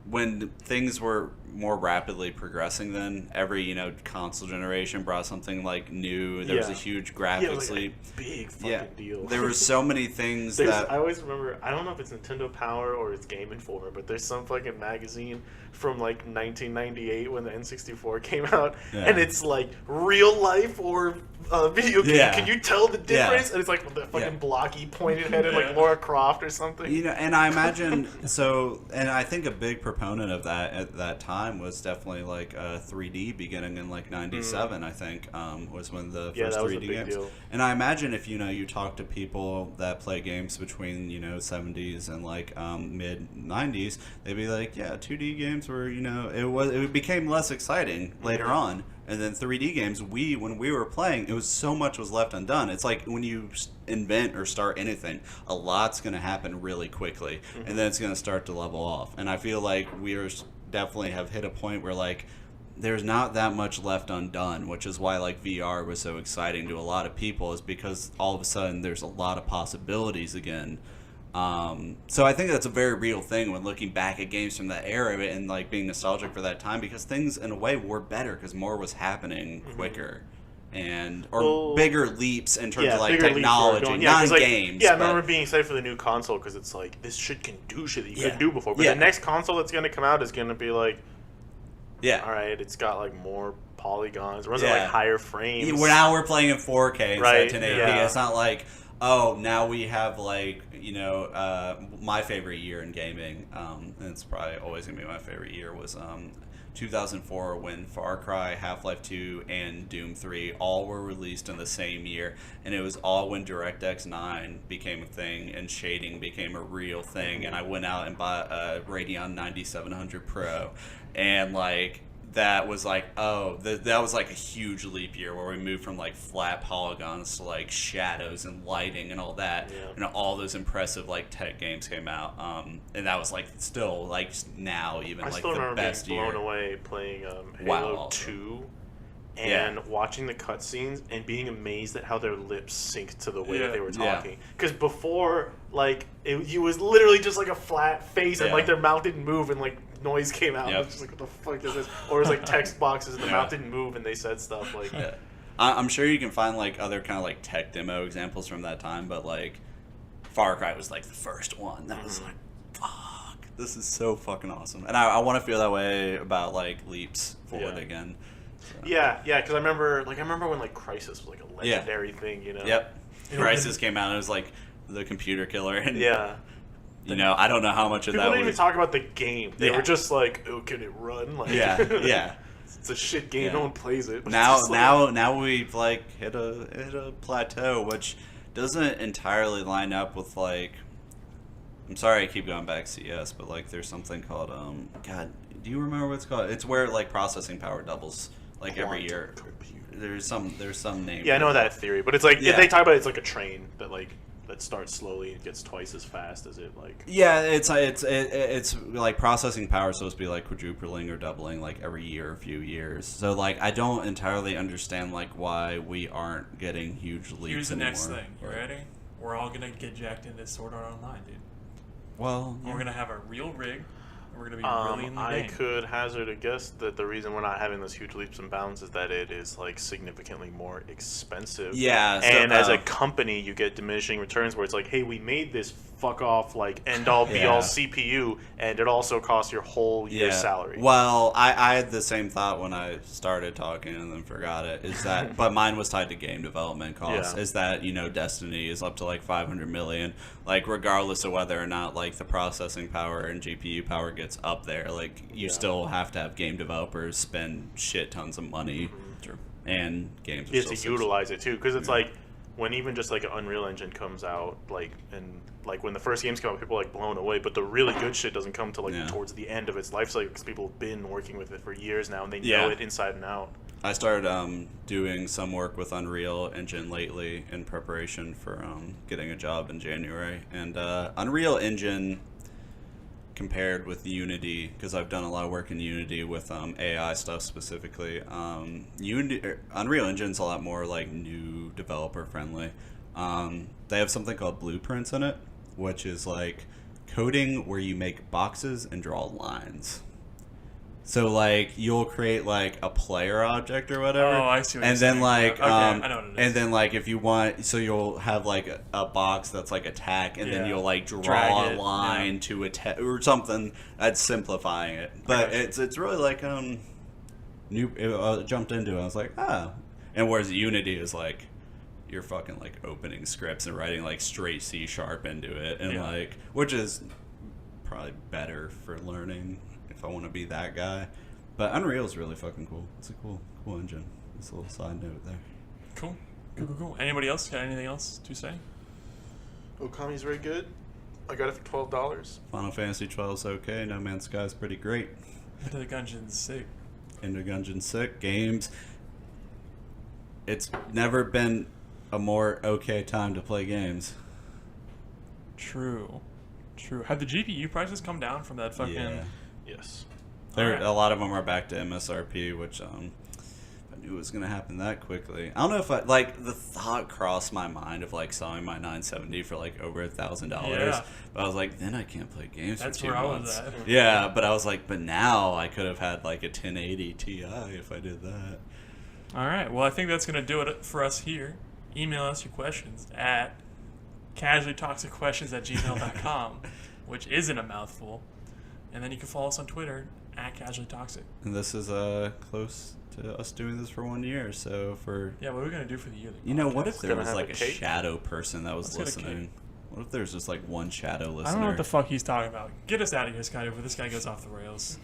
Speaker 3: when things were more rapidly progressing then, every, you know, console generation brought something, like, new. There was a huge graphics leap.
Speaker 1: Like a big fucking deal.
Speaker 3: There were so many things
Speaker 1: I
Speaker 3: that...
Speaker 1: always remember, I don't know if it's Nintendo Power or it's Game Informer, but there's some fucking magazine from, like, 1998 when the N64 came out, and it's, like, real life or video game.
Speaker 3: Yeah.
Speaker 1: Can you tell the difference? And it's, like, the fucking blocky, pointed-headed, like, Lara Croft or something.
Speaker 3: You know, and I imagine... and I think a big proponent of that at that time was definitely, like, 3D beginning in, like, 97, I think, was when the first 3D games.
Speaker 1: Deal.
Speaker 3: And I imagine if, you know, you talk to people that play games between, you know, 70s and, like, mid-90s, they'd be like, yeah, 2D games were, you know, it became less exciting later on. And then 3D games, when we were playing, it was so much was left undone. It's like when you invent or start anything, a lot's going to happen really quickly, and then it's going to start to level off. And I feel like we definitely have hit a point where, like, there's not that much left undone, which is why, like, VR was so exciting to a lot of people, is because all of a sudden there's a lot of possibilities again. So I think that's a very real thing when looking back at games from that era and, like, being nostalgic for that time, because things in a way were better because more was happening quicker and bigger leaps in terms of, like, technology, not
Speaker 1: like,
Speaker 3: games.
Speaker 1: Yeah, I remember being excited for the new console because it's like this shit can do shit that you couldn't do before. But the next console that's going to come out is going to be like, all right, it's got like more polygons, it runs at like higher frames.
Speaker 3: Now we're playing in 4K instead of 1080p.
Speaker 1: Yeah.
Speaker 3: It's not like, oh, now we have, like, you know, my favorite year in gaming, and it's probably always going to be my favorite year, was 2004 when Far Cry, Half-Life 2, and Doom 3 all were released in the same year, and it was all when DirectX 9 became a thing and shading became a real thing, and I went out and bought a Radeon 9700 Pro, and, like, that was like, that was like a huge leap year where we moved from, like, flat polygons to, like, shadows and lighting and all that, and all those impressive, like, tech games came out, and that was, like, still, like, now even, like, the best year.
Speaker 1: I still remember being blown away playing Halo 2 and watching the cutscenes and being amazed at how their lips synced to the way that they were talking. Because before, like, it was literally just like a flat face and, like, their mouth didn't move and, like, noise came out. It was just like, what the fuck is this? Or it was like text boxes and the mouth didn't move and they said stuff like...
Speaker 3: I'm sure you can find, like, other kind of, like, tech demo examples from that time, but, like, Far Cry was, like, the first one. That was like, fuck, this is so fucking awesome. And I want to feel that way about, like, leaps forward again. So. Yeah,
Speaker 1: because I remember when, like, Crysis was, like, a legendary thing, you know?
Speaker 3: Crysis came out and it was, like, the computer killer. And you know, I don't know how much of
Speaker 1: people
Speaker 3: that
Speaker 1: didn't even talk about the game. They were just like, oh, can it run? Like, it's a shit game. No one plays it.
Speaker 3: Now we've, like, hit a plateau, which doesn't entirely line up with, like, I'm sorry I keep going back to CS, but, like, there's something called God, do you remember what it's called? It's where, like, processing power doubles, like,
Speaker 1: Quantum
Speaker 3: every year.
Speaker 1: Computer.
Speaker 3: There's some name.
Speaker 1: Yeah, I know that theory, but it's like if they talk about it's like a train that, like, that starts slowly and gets twice as fast as it, like...
Speaker 3: Yeah, it's like processing power is supposed to be, like, quadrupling or doubling, like, every year, a few years. So, like, I don't entirely understand, like, why we aren't getting huge leaps.
Speaker 2: Here's the
Speaker 3: anymore.
Speaker 2: next thing. You ready? We're all gonna get jacked into Sword Art Online, dude.
Speaker 3: Well,
Speaker 2: we're gonna have a real rig. We're going to be really in the game.
Speaker 1: I could hazard a guess that the reason we're not having those huge leaps and bounds is that it is, like, significantly more expensive.
Speaker 3: Yeah.
Speaker 1: And as a company, you get diminishing returns where it's like, hey, we made this fuck-off, like, end-all, be-all CPU, and it also costs your whole year's salary.
Speaker 3: Well, I had the same thought when I started talking and then forgot it, is that, but mine was tied to game development costs, is that, you know, Destiny is up to, like, 500 million, like, regardless of whether or not, like, the processing power and GPU power gets up there, like, you still have to have game developers spend shit tons of money, and games are
Speaker 1: to utilize it, too, because it's like, when even just like an Unreal Engine comes out, like, and like when the first games come out, people are like blown away, but the really good shit doesn't come till like towards the end of its life cycle, because people have been working with it for years now and they know it inside and out.
Speaker 3: I started doing some work with Unreal Engine lately in preparation for getting a job in January, and Unreal Engine compared with Unity, because I've done a lot of work in Unity with AI stuff specifically. Unreal Engine's a lot more like new developer friendly. They have something called blueprints in it, which is like coding where you make boxes and draw lines. So like you'll create like a player object or whatever.
Speaker 2: Oh, I see what
Speaker 3: and
Speaker 2: you're
Speaker 3: then
Speaker 2: saying.
Speaker 3: like
Speaker 2: Okay, I know what it is.
Speaker 3: and then like if you want, so you'll have like a box that's like attack, and then you'll like draw
Speaker 2: Drag
Speaker 3: a
Speaker 2: it,
Speaker 3: line to attack or something. That's simplifying it, but it's really like new. I jumped into it. I was like, oh, and whereas Unity is like you're fucking like opening scripts and writing like straight C# into it, and like which is probably better for learning if I want to be that guy. But Unreal is really fucking cool. It's a cool engine. It's a little side note there.
Speaker 2: Cool. Anybody else got anything else to say?
Speaker 1: Okami's very good. I got it for $12.
Speaker 3: Final Fantasy 12's okay. No Man's Sky is pretty great.
Speaker 2: Into the Gungeon's sick.
Speaker 3: Into Gungeon sick. Games. It's never been a more okay time to play games.
Speaker 2: True. Have the GPU prices come down from that fucking...
Speaker 3: Yeah.
Speaker 1: Yes.
Speaker 3: A lot of them are back to MSRP, which I knew it was going to happen that quickly. I don't know if the thought crossed my mind of like selling my 970 for like over $1,000.
Speaker 2: Yeah.
Speaker 3: But I was like, then I can't play games
Speaker 2: That's
Speaker 3: for 2
Speaker 2: where
Speaker 3: months.
Speaker 2: I was at.
Speaker 3: Yeah, but I was like, but now I could have had like a 1080 Ti if I did that.
Speaker 2: All right. Well, I think that's going to do it for us here. Email us your questions at casuallytoxicquestions@gmail.com, which isn't a mouthful. And then you can follow us on Twitter at casuallytoxic.
Speaker 3: And this is close to us doing this for 1 year. So for
Speaker 2: what are we going to do for the year?
Speaker 3: what if there
Speaker 1: Gonna
Speaker 3: was
Speaker 1: have
Speaker 3: like
Speaker 1: a
Speaker 3: a
Speaker 1: cake?
Speaker 3: shadow person that was
Speaker 2: Let's get a
Speaker 3: listening? What if there's just like one shadow listener?
Speaker 2: I don't know what the fuck he's talking about. Get us out of here, Sky, before this guy goes off the rails.